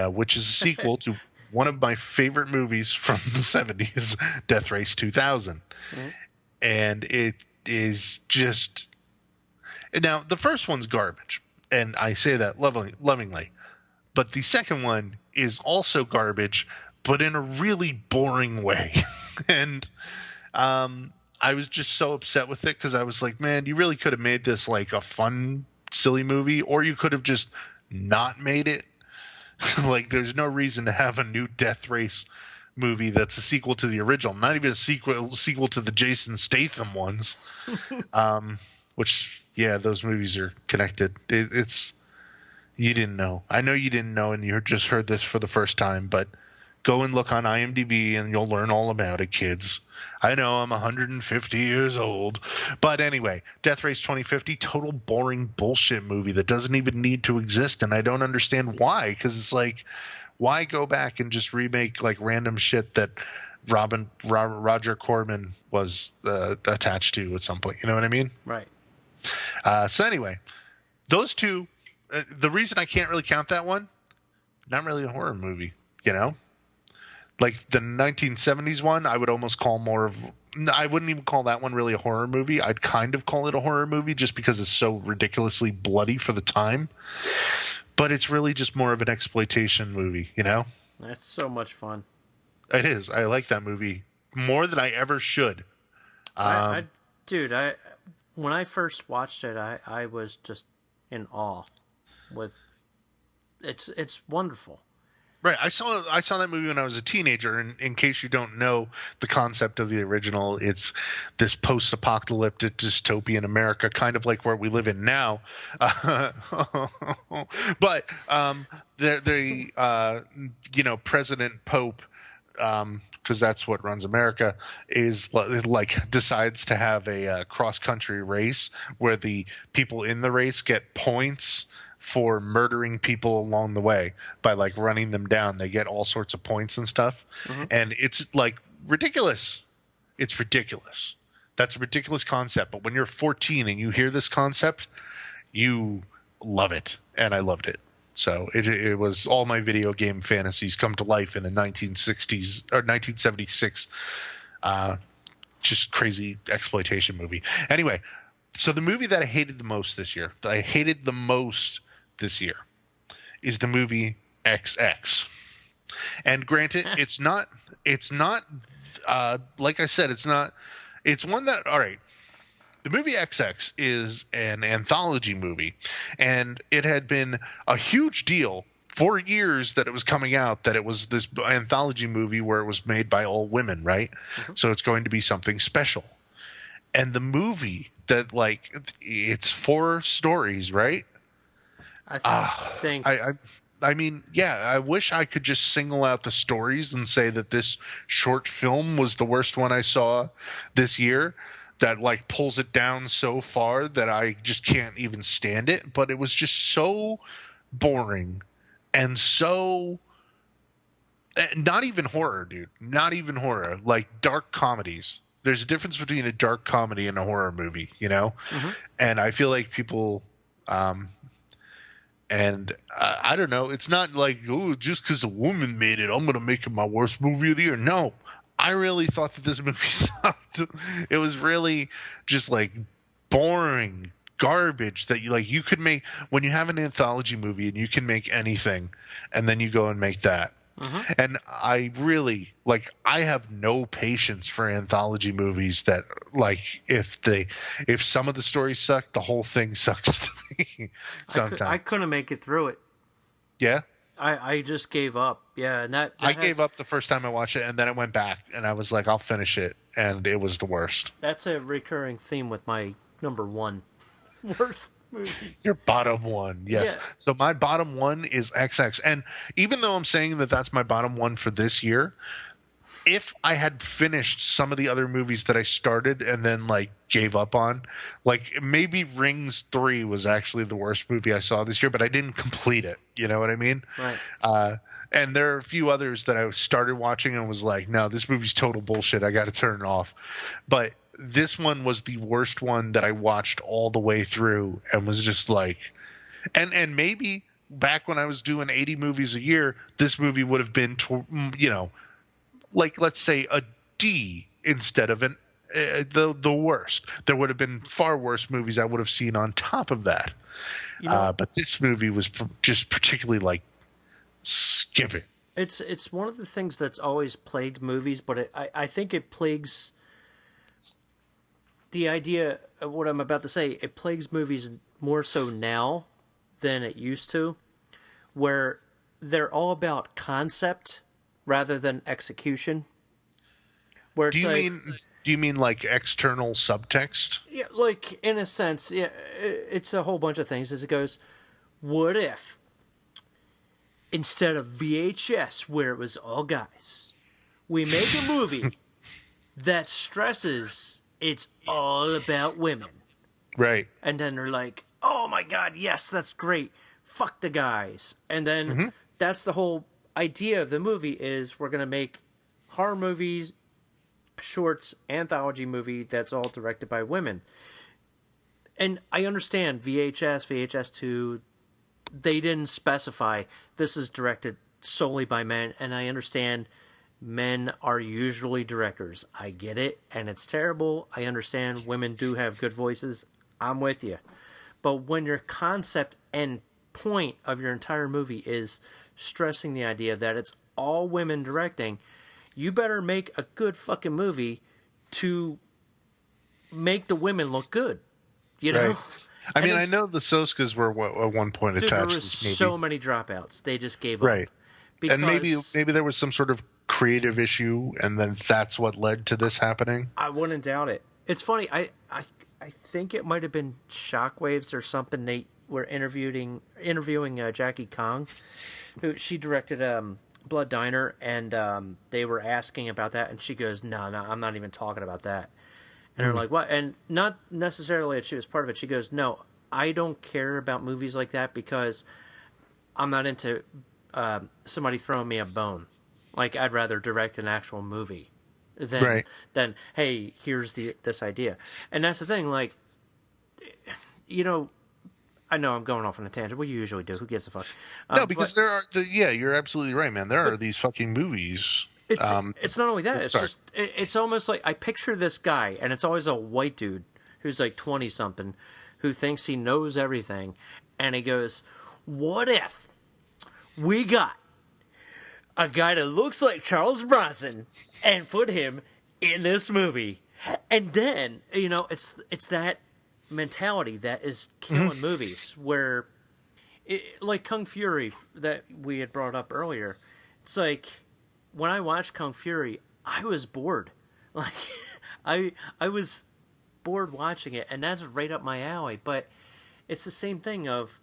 which is a sequel to one of my favorite movies from the 70s, Death Race 2000. Mm-hmm. And it is just – now, the first one's garbage, and I say that lovingly. But the second one is also garbage, but in a really boring way. And I was just so upset with it because I was like, man, you really could have made this like a fun, silly movie, or you could have just not made it. Like, there's no reason to have a new Death Race movie that's a sequel to the original, not even a sequel to the Jason Statham ones. Which, yeah, those movies are connected. It's you didn't know. I know you didn't know, and you just heard this for the first time, but go and look on IMDb, and you'll learn all about it, kids. I know I'm 150 years old. But anyway, Death Race 2050, total boring bullshit movie that doesn't even need to exist, and I don't understand why, because it's like, why go back and just remake like random shit that Roger Corman was attached to at some point? You know what I mean? Right. So anyway, those two, the reason I can't really count that one, not really a horror movie, you know? Like the 1970s one, I would almost call more of. I wouldn't even call that one really a horror movie. I'd kind of call it a horror movie just because it's so ridiculously bloody for the time. But it's really just more of an exploitation movie, you know? That's so much fun. It is. I like that movie more than I ever should. Dude, when I first watched it, I was just in awe. It's wonderful. Right. I saw that movie when I was a teenager, and in case you don't know the concept of the original, it's this post-apocalyptic dystopian America, kind of like where we live in now. But President Pope, because that's what runs America, is like decides to have a cross-country race where the people in the race get points for murdering people along the way by like running them down. They get all sorts of points and stuff. Mm-hmm. And it's like ridiculous. It's ridiculous. That's a ridiculous concept. But when you're 14 and you hear this concept, you love it. And I loved it. So it was all my video game fantasies come to life in a 1960s or 1976 just crazy exploitation movie. Anyway, so the movie that I hated the most this year, is the movie XX. And granted, it's not like I said, it's one that, all right, the movie XX is an anthology movie, and it had been a huge deal for years that it was coming out, that it was this anthology movie where it was made by all women, right? Mm-hmm. So it's going to be something special. And the movie that, like, it's 4 stories, right? I mean, yeah, I wish I could just single out the stories and say that this short film was the worst one I saw this year, that like pulls it down so far that I just can't even stand it. But it was just so boring and so not even horror, dude. Not even horror. Like dark comedies. There's a difference between a dark comedy and a horror movie, you know? Mm-hmm. And I feel like people I don't know. It's not like, oh, just because a woman made it, I'm going to make it my worst movie of the year. No, I really thought that this movie sucked. It was really just like boring garbage that you could make when you have an anthology movie and you can make anything, and then you go and make that. Mm-hmm. And I really I have no patience for anthology movies that like if some of the stories suck, the whole thing sucks to me. Sometimes I couldn't make it through it. Yeah, I just gave up. Yeah, and that I gave up the first time I watched it, and then I went back and I was like, I'll finish it, and it was the worst. That's a recurring theme with my number 1 worst movie. Your bottom one, yes. Yeah. So my bottom one is XX. And even though I'm saying that that's my bottom one for this year, if I had finished some of the other movies that I started and then like gave up on, like maybe Rings 3 was actually the worst movie I saw this year, but I didn't complete it. You know what I mean? Right. And there are a few others that I started watching and was like, no, this movie's total bullshit. I got to turn it off. But this one was the worst one that I watched all the way through and was just like, and maybe back when I was doing 80 movies a year, this movie would have been, like let's say a D instead of the worst. There would have been far worse movies I would have seen on top of that. But this movie was just particularly like skip it. It's one of the things that's always plagued movies, but I think it plagues the idea of what I'm about to say, it plagues movies more so now than it used to, where they're all about concept rather than execution. Where Do it's you like, mean do you mean like external subtext? yeah, like in a sense, yeah, it's a whole bunch of things. As it goes, what if instead of VHS, where it was all guys, we make a movie that stresses it's all about women? Right. And then they're like, oh my god, yes, that's great. Fuck the guys. And then that's the whole idea of the movie is we're going to make horror movies, shorts, anthology movie that's all directed by women. And I understand VHS, VHS2, they didn't specify this is directed solely by men, and I understand men are usually directors. I get it, and it's terrible. I understand women do have good voices. I'm with you. But when your concept and point of your entire movie is stressing the idea that it's all women directing, you better make a good fucking movie to make the women look good. You know? Right. I mean, I it's- know the Soskas were at one point Dude, there attached to was this movie. so many dropouts. They just gave up. Right. Because And maybe there was some sort of creative issue, and then that's what led to this happening. I wouldn't doubt it. It's funny. I think it might have been Shockwaves or something. They were interviewing Jackie Kong, who she directed Blood Diner, and they were asking about that, and she goes, "No, I'm not even talking about that." And they're like, "What?" And not necessarily that she was part of it. She goes, "No, I don't care about movies like that because I'm not into somebody throwing me a bone. Like, I'd rather direct an actual movie than hey, here's this idea." And that's the thing. Like, you know, I know I'm going off on a tangent. We usually do. Who gives a fuck? No, because there are you're absolutely right, man. There are these fucking movies. It's not only that. It's sorry. just it's almost like I picture this guy, and it's always a white dude who's like 20 something, who thinks he knows everything, and he goes, "What if we got a guy that looks like Charles Bronson and put him in this movie?" And then it's that mentality that is killing movies, where like Kung Fury that we had brought up earlier. It's like, when I watched Kung Fury, I was bored. Like, I was bored watching it, and that's right up my alley. But it's the same thing of,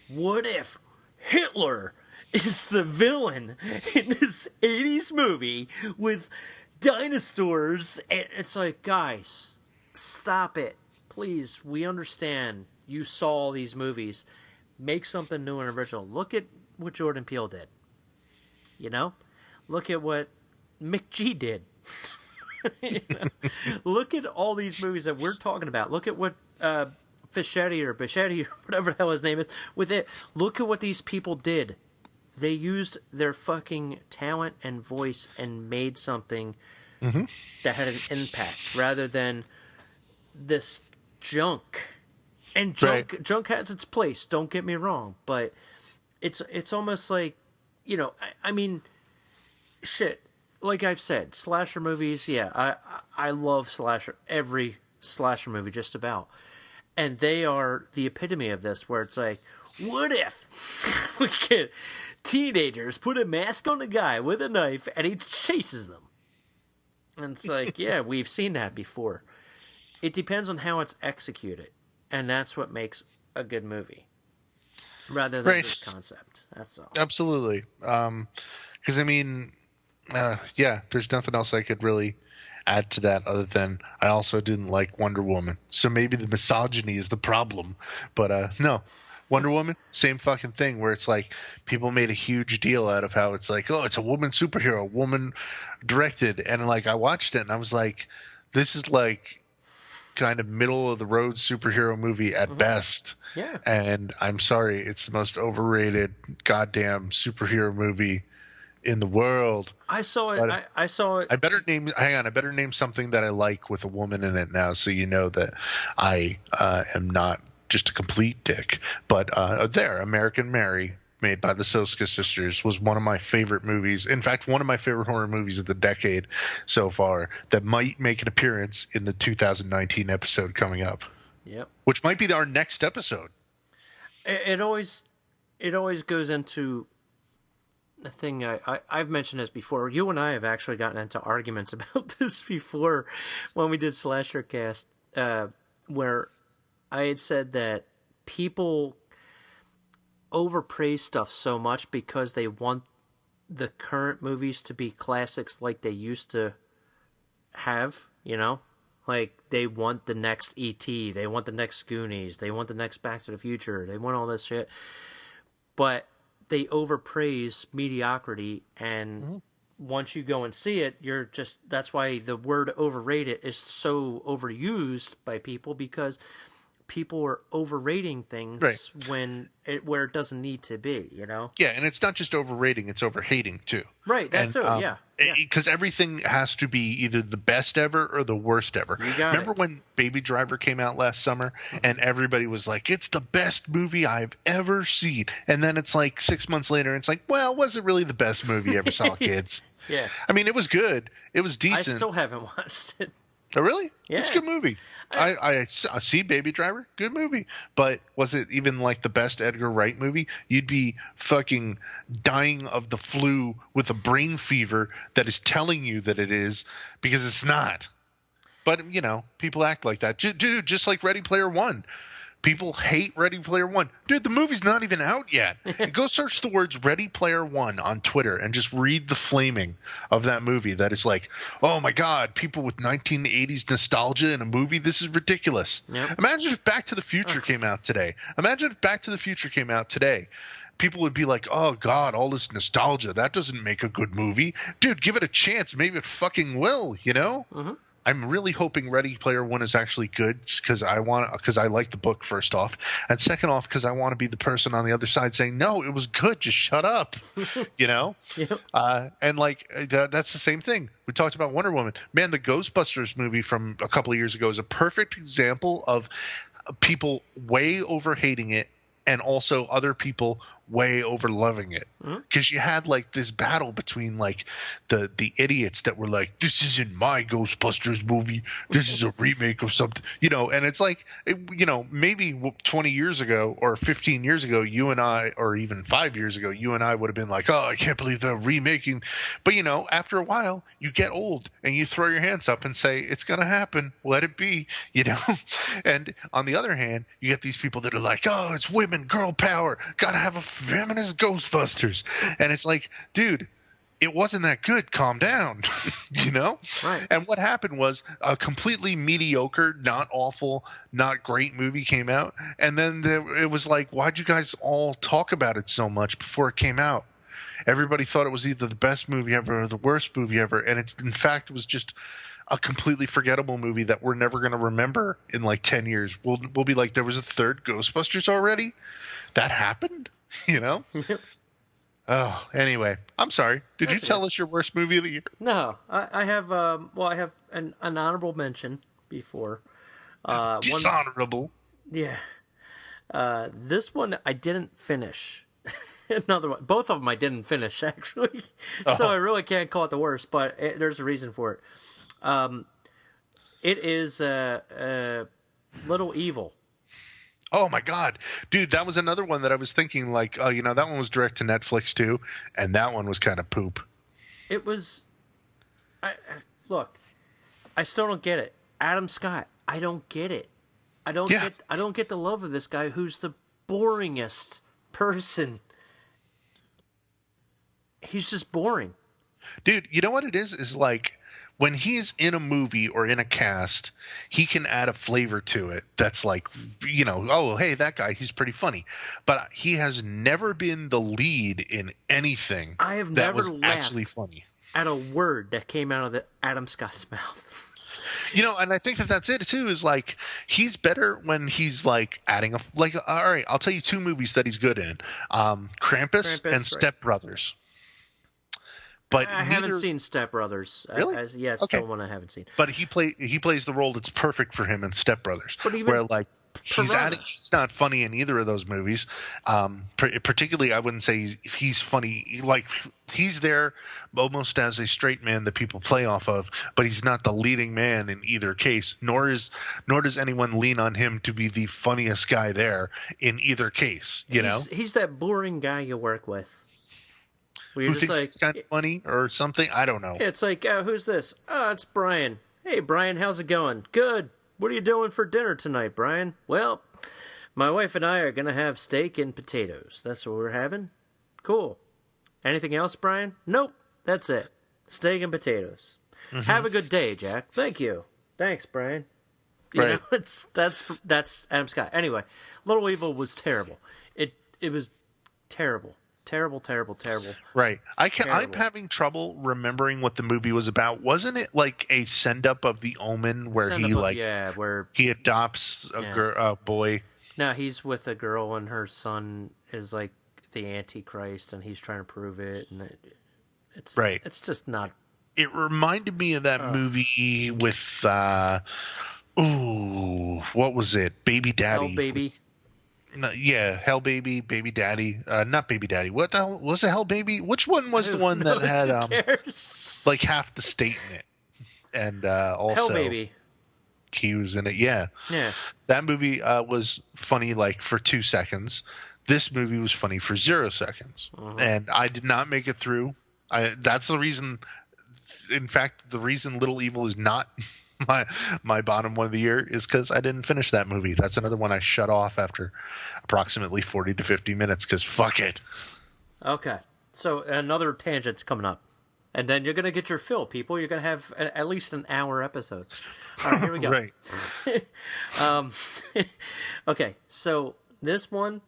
what if Hitler is the villain in this 80s movie with dinosaurs? And it's like, guys, stop it. Please, we understand you saw all these movies. Make something new and original. Look at what Jordan Peele did. Look at what McG did. Look at all these movies that we're talking about. Look at what Fischetti or Bichetti or whatever the hell his name is with it. Look at what these people did. They used their fucking talent and voice and made something that had an impact rather than this junk. And junk has its place. Don't get me wrong, but it's almost like, I mean, shit. Like I've said, slasher movies. Yeah, I love every slasher movie just about, and they are the epitome of this. Where it's like, what if we get teenagers put a mask on a guy with a knife and he chases them? And it's like, yeah, we've seen that before. It depends on how it's executed, and that's what makes a good movie, rather than just concept. That's all. Absolutely. Because I mean, there's nothing else I could really add to that other than I also didn't like Wonder Woman. So maybe the misogyny is the problem. But no, Wonder Woman, same fucking thing, where it's like people made a huge deal out of how it's like, oh, it's a woman superhero, woman directed. And like I watched it and I was like, this is like kind of middle of the road superhero movie at best. Yeah. And I'm sorry, it's the most overrated goddamn superhero movie in the world. I saw it. I saw it. I better name something that I like with a woman in it now, so you know that I am not just a complete dick. But American Mary, made by the Soska sisters, was one of my favorite movies. In fact, one of my favorite horror movies of the decade so far, that might make an appearance in the 2019 episode coming up. Yep. Which might be our next episode. It always goes into the thing. I've mentioned this before. You and I have actually gotten into arguments about this before when we did Slasher Cast, where I had said that people overpraise stuff so much because they want the current movies to be classics like they used to have, you know? Like, they want the next E.T., they want the next Goonies, they want the next Back to the Future, they want all this shit. But they overpraise mediocrity, and once you go and see it, you're just... That's why the word overrated is so overused by people, because people are overrating things where it doesn't need to be, you know? Yeah, and it's not just overrating, it's overhating too. Right, that's it, yeah. Because everything has to be either the best ever or the worst ever. Remember when Baby Driver came out last summer and everybody was like, it's the best movie I've ever seen. And then it's like 6 months later, it's like, well, was it really the best movie you ever saw, kids? Yeah. I mean, it was good. It was decent. I still haven't watched it. Oh, really? Yeah. It's a good movie. I see Baby Driver. Good movie. But was it even like the best Edgar Wright movie? You'd be fucking dying of the flu with a brain fever that is telling you that it is, because it's not. But, you know, people act like that. Dude, just like Ready Player One. People hate Ready Player One. Dude, the movie's not even out yet. Go search the words Ready Player One on Twitter and just read the flaming of that movie. That is like, oh my God, people with 1980s nostalgia in a movie, this is ridiculous. Yep. Imagine if Back to the Future came out today. People would be like, oh God, all this nostalgia, that doesn't make a good movie. Dude, give it a chance. Maybe it fucking will, you know? Mm-hmm. I'm really hoping Ready Player One is actually good, because I like the book, first off, and second off, because I want to be the person on the other side saying, no, it was good, just shut up, you know. Yep. And like that's the same thing. We talked about Wonder Woman. Man, the Ghostbusters movie from a couple of years ago is a perfect example of people way over hating it, and also other people way over loving it, because you had like this battle between like the idiots that were like, this isn't my Ghostbusters movie, this is a remake of something, you know. And it's like, you know, maybe 20 years ago or 15 years ago, you and I, or even 5 years ago, you and I would have been like, oh, I can't believe they're remaking. But you know, after a while you get old and you throw your hands up and say, it's gonna happen, let it be, you know. And on the other hand, you get these people that are like, oh, it's women, girl power, gotta have a feminist Ghostbusters. And it's like, dude, it wasn't that good, calm down. You know. Right. And what happened was a completely mediocre, not awful, not great movie came out, and then it was like, why'd you guys all talk about it so much before it came out? Everybody thought it was either the best movie ever or the worst movie ever, and it, in fact, it was just a completely forgettable movie that we're never going to remember in like 10 years. We'll be like, there was a third Ghostbusters already? That happened? You know? Oh, anyway, I'm sorry. Did you tell us your worst movie of the year? No, I have I have an honorable mention before. Dishonorable. Yeah. This one I didn't finish. Another one. Both of them I didn't finish, actually. So I really can't call it the worst, but there's a reason for it. It is Little Evil. Oh my God, dude, that was another one that I was thinking like, oh, you know, that one was direct to Netflix too, and that one was kind of poop. It was. Look, I still don't get it. Adam Scott, I don't get it. I don't get the love of this guy who's the boringest person. He's just boring. Dude, you know what it is? Is like, when he's in a movie or in a cast, he can add a flavor to it that's like, you know, oh, hey, that guy, he's pretty funny. But he has never been the lead in anything I have that never was laughed actually funny. At a word that came out of the Adam Scott's mouth. You know, and I think that that's it too, is like, he's better when he's like adding all right, I'll tell you two movies that he's good in. Krampus and Step Brothers. But I haven't seen Step Brothers. Really? It's still one I haven't seen. But he plays the role that's perfect for him in Step Brothers. But even, where like Piranha. He's not funny in either of those movies. Particularly, I wouldn't say he's funny. Like, he's there almost as a straight man that people play off of, but he's not the leading man in either case. Nor does anyone lean on him to be the funniest guy there in either case. He's that boring guy you work with. Where you're Who just thinks like, he's kind of funny or something? I don't know. it's like, who's this? Oh, it's Brian. Hey, Brian, how's it going? Good. What are you doing for dinner tonight, Brian? Well, my wife and I are going to have steak and potatoes. That's what we're having. Cool. Anything else, Brian? Nope. That's it. Steak and potatoes. Have a good day, Jack. Thank you. Thanks, Brian. You Right. know, that's Adam Scott. Anyway, Little Evil was terrible. It was terrible. Terrible. Right. I'm Terrible. having trouble remembering what the movie was about. Wasn't it like a send up of The Omen where Send he up a- like yeah, where he adopts a boy? no, he's with a girl and her son is like the Antichrist and he's trying to prove it, and it's Right. It's just not. It reminded me of that movie with what was it? Baby Daddy. Hell, baby. No, yeah, Hell Baby, Baby Daddy. Not Baby Daddy. What the hell was it? Hell Baby? Which one was the one that had Who cares? like half the state in it? And also Hell, baby. he was in it. Yeah. Yeah. That movie was funny like for 2 seconds. This movie was funny for 0 seconds. And I did not make it through. That's the reason. In fact, the reason Little Evil is not my bottom one of the year is because I didn't finish that movie. That's another one I shut off after approximately 40 to 50 minutes because fuck it. Okay. So another tangent's coming up. And then you're going to get your fill, people. You're going to have at least an hour episode. All right, here we go. Right. Okay, so this one,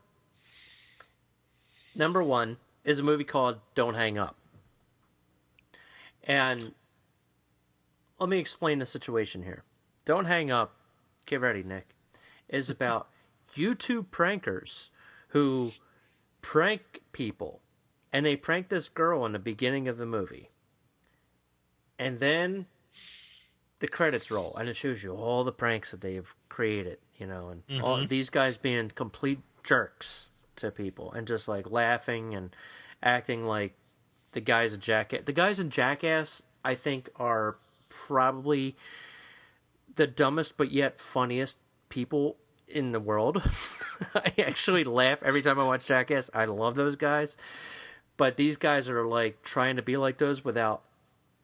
number one, is a movie called Don't Hang Up. And let me explain the situation here. Don't Hang Up, get ready, Nick, is about YouTube prankers who prank people. And they prank this girl in the beginning of the movie. And then the credits roll, and it shows you all the pranks that they've created, and all these guys being complete jerks to people and just like laughing and acting like the guys in Jackass. The guys in Jackass, I think, are probably the dumbest but yet funniest people in the world. I actually laugh every time I watch Jackass. I love those guys. But these guys are like trying to be like those without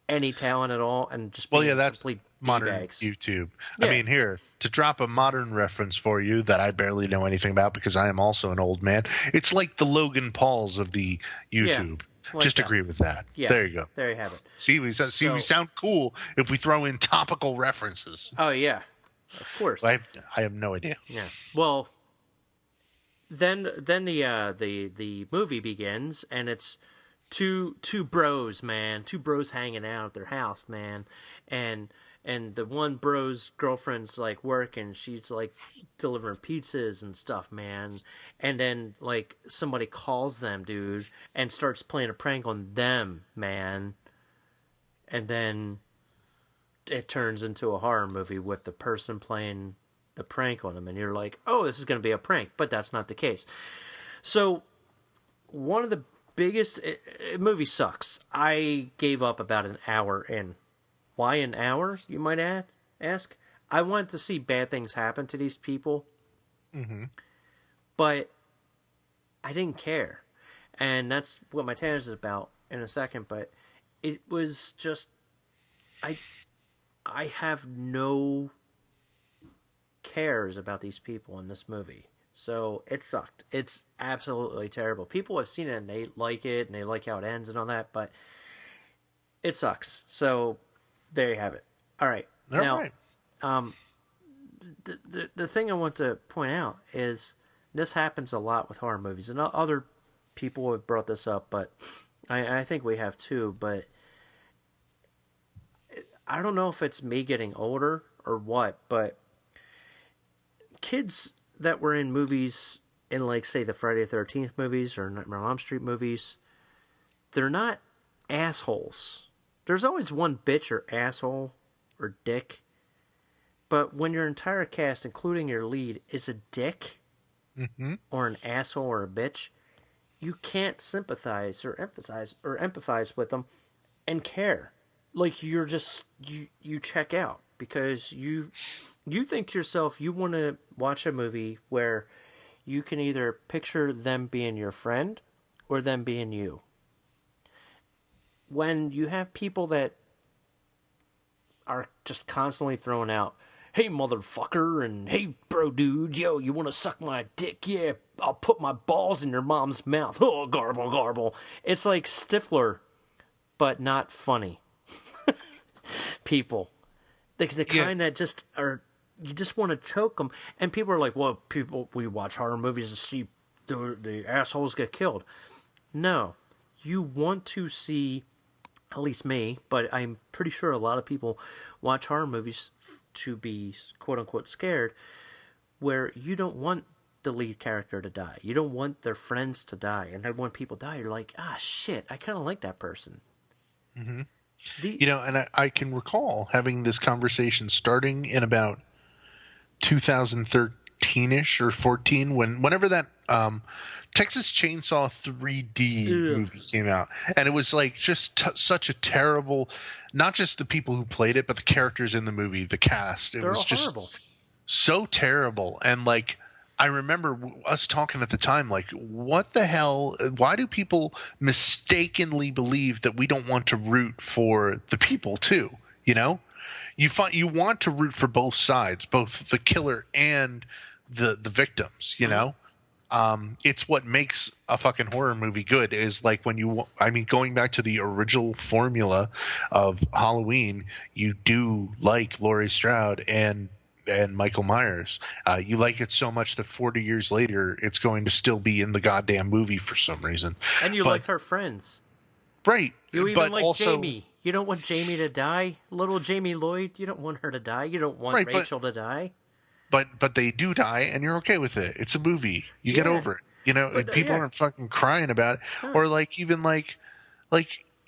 any talent at all and just being That's complete modern D-bags. YouTube. Yeah. I mean, here, to drop a modern reference for you that I barely know anything about because I am also an old man, it's like the Logan Pauls of the YouTube. like Just that. agree with that. Yeah, There you go. There you have it. See, we sound cool if we throw in topical references. Oh yeah, of course. I have no idea. Yeah. Well, then the movie begins, and it's two bros, man, two bros hanging out at their house, man, and the one bro's girlfriend's like working, she's like delivering pizzas and stuff, man, and then like somebody calls them, dude, and starts playing a prank on them, man, and then it turns into a horror movie with the person playing the prank on them, and you're like, oh, this is going to be a prank, but that's not the case. So one of the biggest movie sucks. I gave up about an hour in. Why an hour, you might ask? I wanted to see bad things happen to these people, but I didn't care, and that's what my tangent is about in a second. But it was just, I have no cares about these people in this movie. So it sucked. It's absolutely terrible. People have seen it and they like it and they like how it ends and all that, but it sucks. So there you have it. All right. All right. The thing I want to point out is this happens a lot with horror movies, and other people have brought this up, but I think we have too. But I don't know if it's me getting older or what, but kids that were in movies, in like say the Friday the 13th movies or Nightmare on Elm Street movies, they're not assholes. There's always one bitch or asshole or dick, But when your entire cast, including your lead, is a dick Mm-hmm. or an asshole or a bitch, you can't sympathize or empathize with them and care. Like you're just you check out because you think to yourself you want to watch a movie where you can either picture them being your friend or them being you. When you have people that are just constantly throwing out, "Hey motherfucker," and "Hey bro dude, yo, you want to suck my dick? Yeah, I'll put my balls in your mom's mouth." Oh, garble garble. It's like Stifler, but not funny. People, the kind that just are, you just want to choke them. And people are like, "Well, we watch horror movies to see the assholes get killed." No, you want to see, at least me, but I'm pretty sure a lot of people watch horror movies to be quote unquote scared, where you don't want the lead character to die. You don't want their friends to die. And then when people die, you're like, ah, shit, I kind of like that person. Mm-hmm. And I can recall having this conversation starting in about 2013-ish or 14, whenever that Texas Chainsaw 3D movie came out, and it was like just such a terrible, not just the people who played it, but the characters in the movie, the cast. It was just horrible. So terrible. And like, I remember us talking at the time, like, what the hell? Why do people mistakenly believe that we don't want to root for the people too? You want to root for both sides, both the killer and the victims. It's what makes a fucking horror movie good. Is like when going back to the original formula of Halloween, you do like Laurie Strode and Michael Myers. You like it so much that 40 years later, it's going to still be in the goddamn movie for some reason. And you like her friends. Right. You even but like also, Jamie. You don't want Jamie to die. Little Jamie Lloyd, you don't want her to die. You don't want Rachel to die. But they do die, and you're okay with it. It's a movie. You get over it. People aren't fucking crying about it. Huh. Or like even like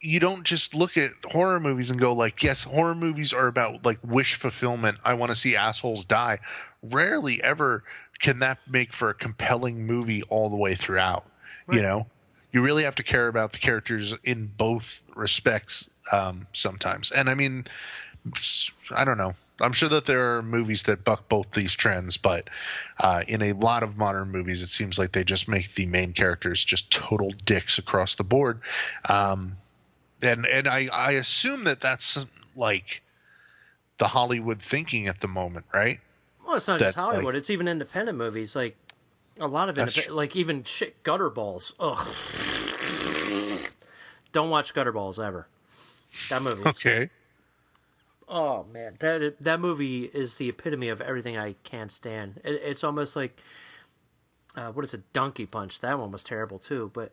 you don't just look at horror movies and go like, yes, horror movies are about like wish fulfillment. I want to see assholes die. Rarely ever can that make for a compelling movie all the way throughout. Right. You really have to care about the characters in both respects sometimes. And I mean, I don't know. I'm sure that there are movies that buck both these trends, but in a lot of modern movies, it seems like they just make the main characters just total dicks across the board. And I assume that that's like the Hollywood thinking at the moment, right? Well, it's not just Hollywood. It's even independent movies. Like a lot of like even shit Gutterballs. Ugh. Don't watch Gutterballs ever. That movie. Okay. Oh man, that movie is the epitome of everything I can't stand. It's almost like what is it, Donkey Punch? That one was terrible too, but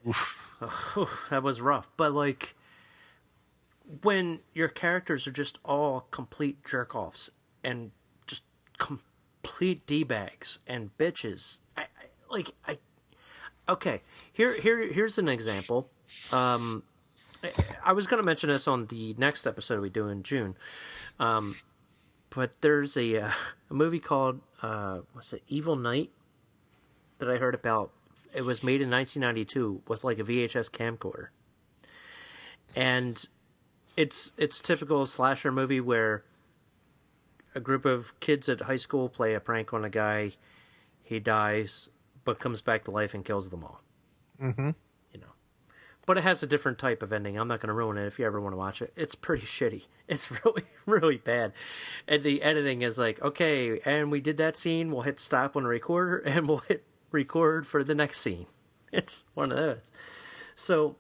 that was rough. But like, when your characters are just all complete jerk-offs and just complete D-bags and bitches, okay, here's an example. I was going to mention this on the next episode we do in June, but there's a movie called Evil Night that I heard about. It was made in 1992 with like a VHS camcorder, and it's typical slasher movie where a group of kids at high school play a prank on a guy. He dies, but comes back to life and kills them all. Mm-hmm. But it has a different type of ending. I'm not going to ruin it if you ever want to watch it. It's pretty shitty. It's really, really bad. And the editing is like, okay, and we did that scene. We'll hit stop on the recorder, and we'll hit record for the next scene. It's one of those. So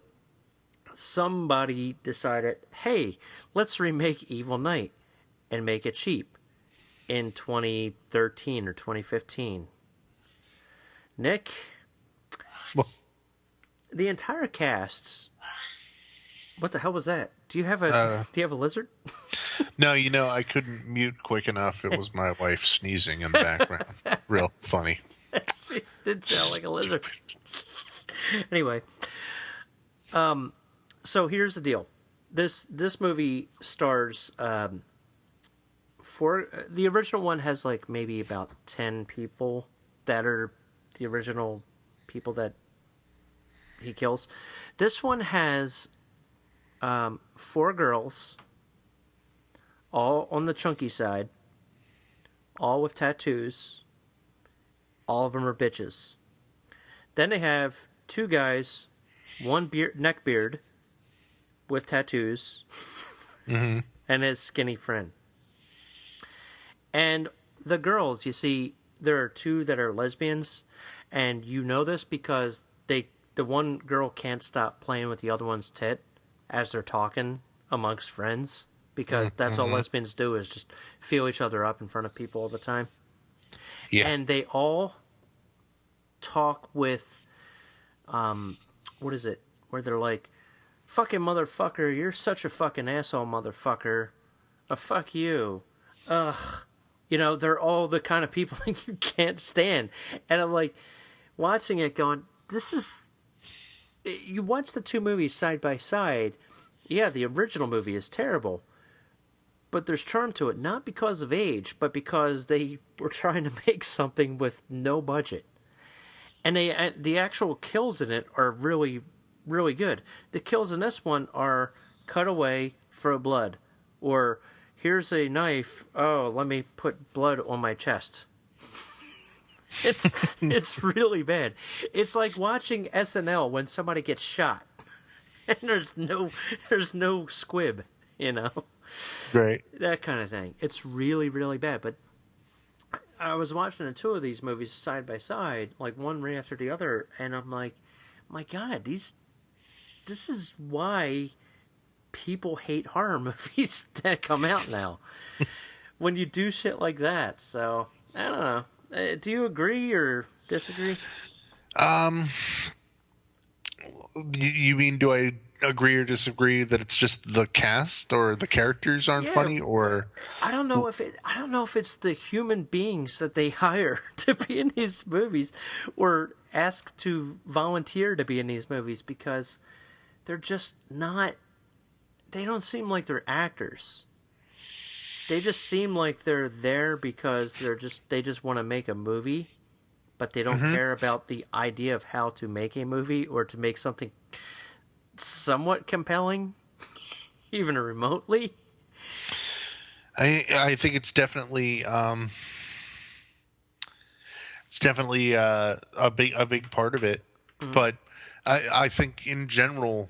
somebody decided, hey, let's remake Evil Night and make it cheap in 2013 or 2015. Nick... The entire cast. What the hell was that? Do you have a lizard? No, I couldn't mute quick enough. It was my wife sneezing in the background. Real funny. She did sound like a lizard. Anyway, so here's the deal. This movie stars The original one has like maybe about 10 people that are the original people that he kills. This one has 4 girls, all on the chunky side, all with tattoos. All of them are bitches. Then they have 2 guys, one neck beard with tattoos, and his skinny friend. And the girls, you see, there are 2 that are lesbians, and you know this because the one girl can't stop playing with the other one's tit as they're talking amongst friends, because that's all lesbians do, is just feel each other up in front of people all the time. Yeah. And they all talk with, what is it? Where they're like, fucking motherfucker, you're such a fucking asshole, motherfucker. Fuck you. Ugh. You know, they're all the kind of people that you can't stand. And I'm like, watching it going, this is... You watch the 2 movies side by side. Yeah, the original movie is terrible. But there's charm to it, not because of age, but because they were trying to make something with no budget. And the actual kills in it are really, really good. The kills in this one are cut away, throw blood. Or, here's a knife, oh, let me put blood on my chest. It's really bad. It's like watching SNL when somebody gets shot. And there's no squib, you know? Right. That kind of thing. It's really, really bad. But I was watching the 2 of these movies side by side, like one right after the other, and I'm like, my God, this is why people hate horror movies that come out now. When you do shit like that. So, I don't know. Do you agree or disagree? You mean, do I agree or disagree that it's just the cast or the characters aren't funny, or I don't know if it's the human beings that they hire to be in these movies or ask to volunteer to be in these movies, because they're just not, they don't seem like they're actors. They just seem like they're there because they just want to make a movie, but they don't care about the idea of how to make a movie or to make something somewhat compelling, even remotely. I think it's definitely a big part of it. But I think in general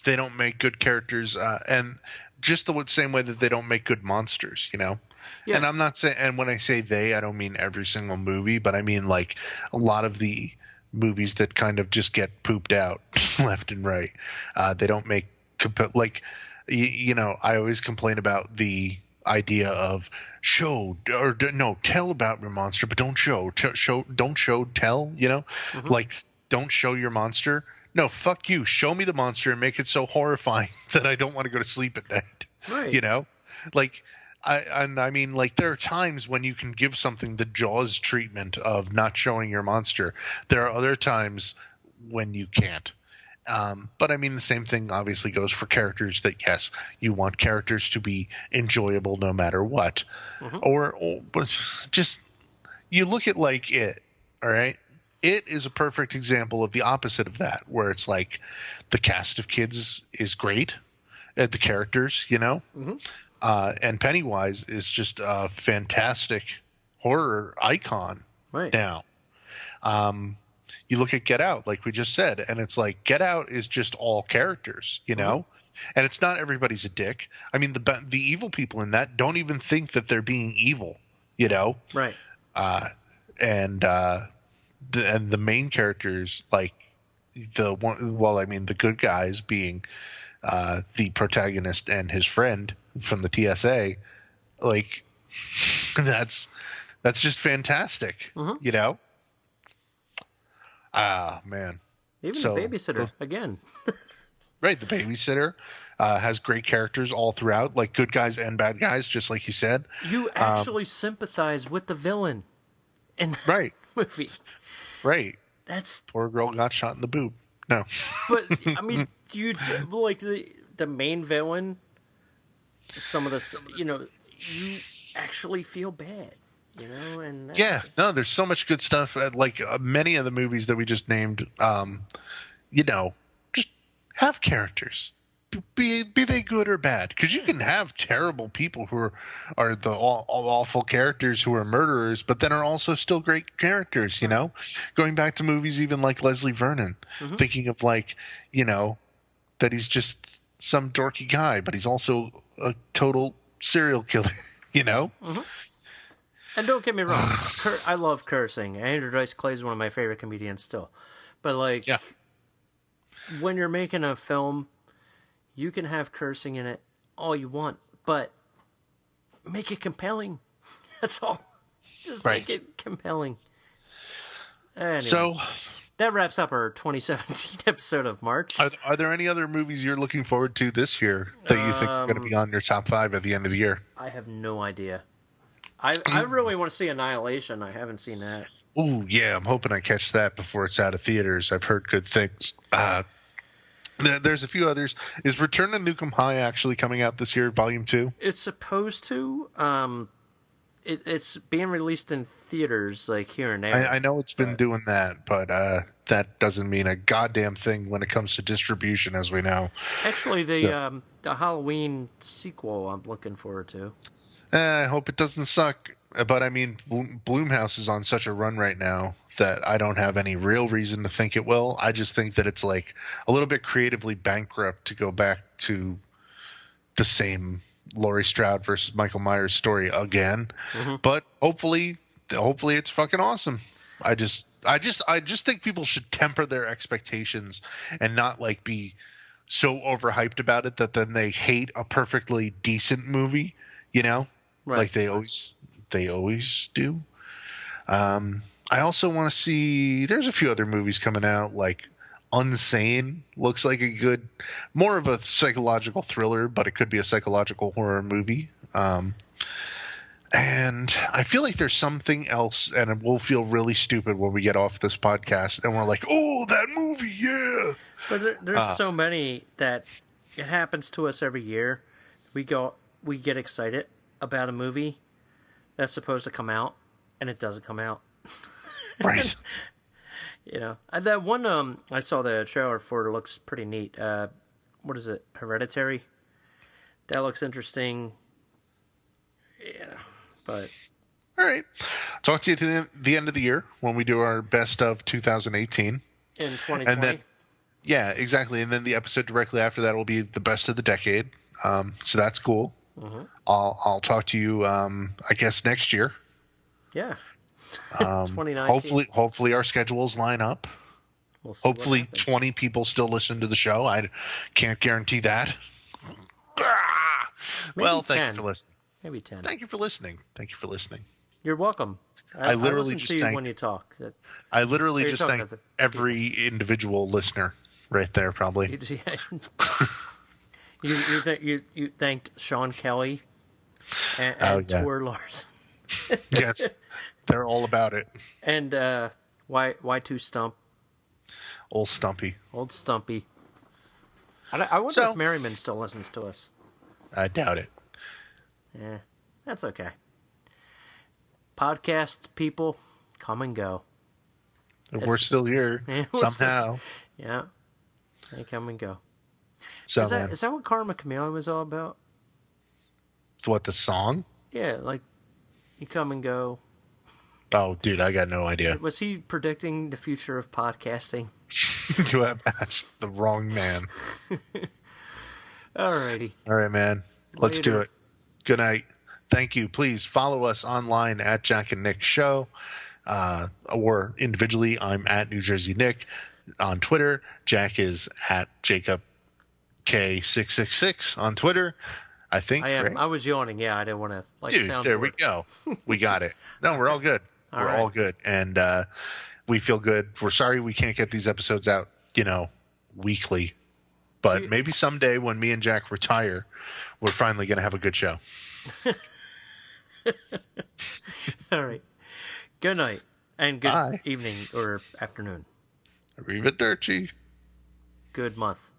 they don't make good characters, and just the same way that they don't make good monsters, you know. Yeah. And I'm not saying, and when I say they, I don't mean every single movie, but I mean like a lot of the movies that kind of just get pooped out left and right. They don't make like, you know, I always complain about the idea of tell about your monster, but don't show, tell, you know, like don't show your monster. No, fuck you. Show me the monster and make it so horrifying that I don't want to go to sleep at night. Right. You know, like, I mean, like, there are times when you can give something the Jaws treatment of not showing your monster. There are other times when you can't. But I mean, the same thing obviously goes for characters that, yes, you want characters to be enjoyable no matter what. Or just, you look at like It, all right? It is a perfect example of the opposite of that, where it's like the cast of kids is great, the characters, you know, and Pennywise is just a fantastic horror icon now. You look at Get Out, like we just said, and it's like Get Out is just all characters, you know, and it's not everybody's a dick. I mean, the evil people in that don't even think that they're being evil, you know, right? And the main characters, like the good guys being the protagonist and his friend from the TSA, like that's just fantastic, you know? Ah, man. Even the babysitter, again. Right, the babysitter has great characters all throughout, like good guys and bad guys, just like you said. You actually sympathize with the villain in the movie. Right. That's poor girl got shot in the boob. No. But I mean, do you like the main villain? Some of the, you know, you actually feel bad, and Yeah, no, there's so much good stuff. Like many of the movies that we just named, just have characters. Be they good or bad? Because you can have terrible people who are the awful characters who are murderers, but then are also still great characters. Going back to movies even like Leslie Vernon, thinking of that he's just some dorky guy, but he's also a total serial killer. And don't get me wrong, I love cursing. Andrew Dice Clay is one of my favorite comedians still, but when you're making a film, you can have cursing in it all you want, but make it compelling. That's all. Just make it compelling. Anyway, so that wraps up our 2017 episode of March. Are there any other movies you're looking forward to this year that you think are going to be on your top 5 at the end of the year? I have no idea. I really want to see Annihilation. I haven't seen that. Ooh, yeah, I'm hoping I catch that before it's out of theaters. I've heard good things. There's a few others. Is Return to Nukem High actually coming out this year, Volume 2? It's supposed to. It's being released in theaters here and there. I know it's been doing that, but that doesn't mean a goddamn thing when it comes to distribution, as we know. Actually, the Halloween sequel I'm looking forward to. I hope it doesn't suck. But I mean, Blumhouse is on such a run right now that I don't have any real reason to think it will. I just think that it's a little bit creatively bankrupt to go back to the same Laurie Strode versus Michael Myers story again. But hopefully it's fucking awesome. I just think people should temper their expectations and not be so overhyped about it that then they hate a perfectly decent movie, Right. Like they always do. I also want to see. There's a few other movies coming out, like Unsane looks like more of a psychological thriller, but it could be a psychological horror movie. And I feel like there's something else, and we'll feel really stupid when we get off this podcast and we're like, "Oh, that movie, yeah!" But there's so many that it happens to us every year. We get excited about a movie that's supposed to come out, and it doesn't come out. Right. That one I saw the trailer for looks pretty neat. What is it? Hereditary. That looks interesting. Yeah, but all right. Talk to you to the end of the year when we do our best of 2018 in 2020. And then, yeah, exactly. And then the episode directly after that will be the best of the decade. So that's cool. I'll talk to you, I guess, next year. Yeah. 2019. Hopefully our schedules line up. We'll see. Hopefully 20 people still listen to the show. I can't guarantee that. Well, 10. thank you for listening. Maybe 10. Thank you for listening. You're welcome. I literally listen just to you thank- when you talk. I literally just talking thank about every individual listener right there, probably. You thanked Sean Kelly and Tor Larson. Yes, they're all about it. And Y2 Stump. Old Stumpy. Old Stumpy. I wonder if Merriman still listens to us. I doubt it. Yeah, that's okay. Podcast people come and go. We're still here somehow. Yeah, they come and go. So Is that what Karma Chameleon was all about? What, the song? Yeah, you come and go. Oh, dude, I got no idea. Was he predicting the future of podcasting? You have asked the wrong man. Alrighty. All right, man. Let's do Later. it. Good night. Thank you. Please follow us online at Jack and Nick Show, or individually, I'm at New Jersey Nick on Twitter. Jack is at Jacob K666 on Twitter. I think. I am. Right? I was yawning. Yeah, I didn't want to Dude, sound. there we go. We got it. No, we're all good. We're all good, and we feel good. We're sorry we can't get these episodes out, weekly, but maybe someday when me and Jack retire, we're finally going to have a good show. All right. Good night and good Bye. evening or afternoon. Arrivederci. Good month.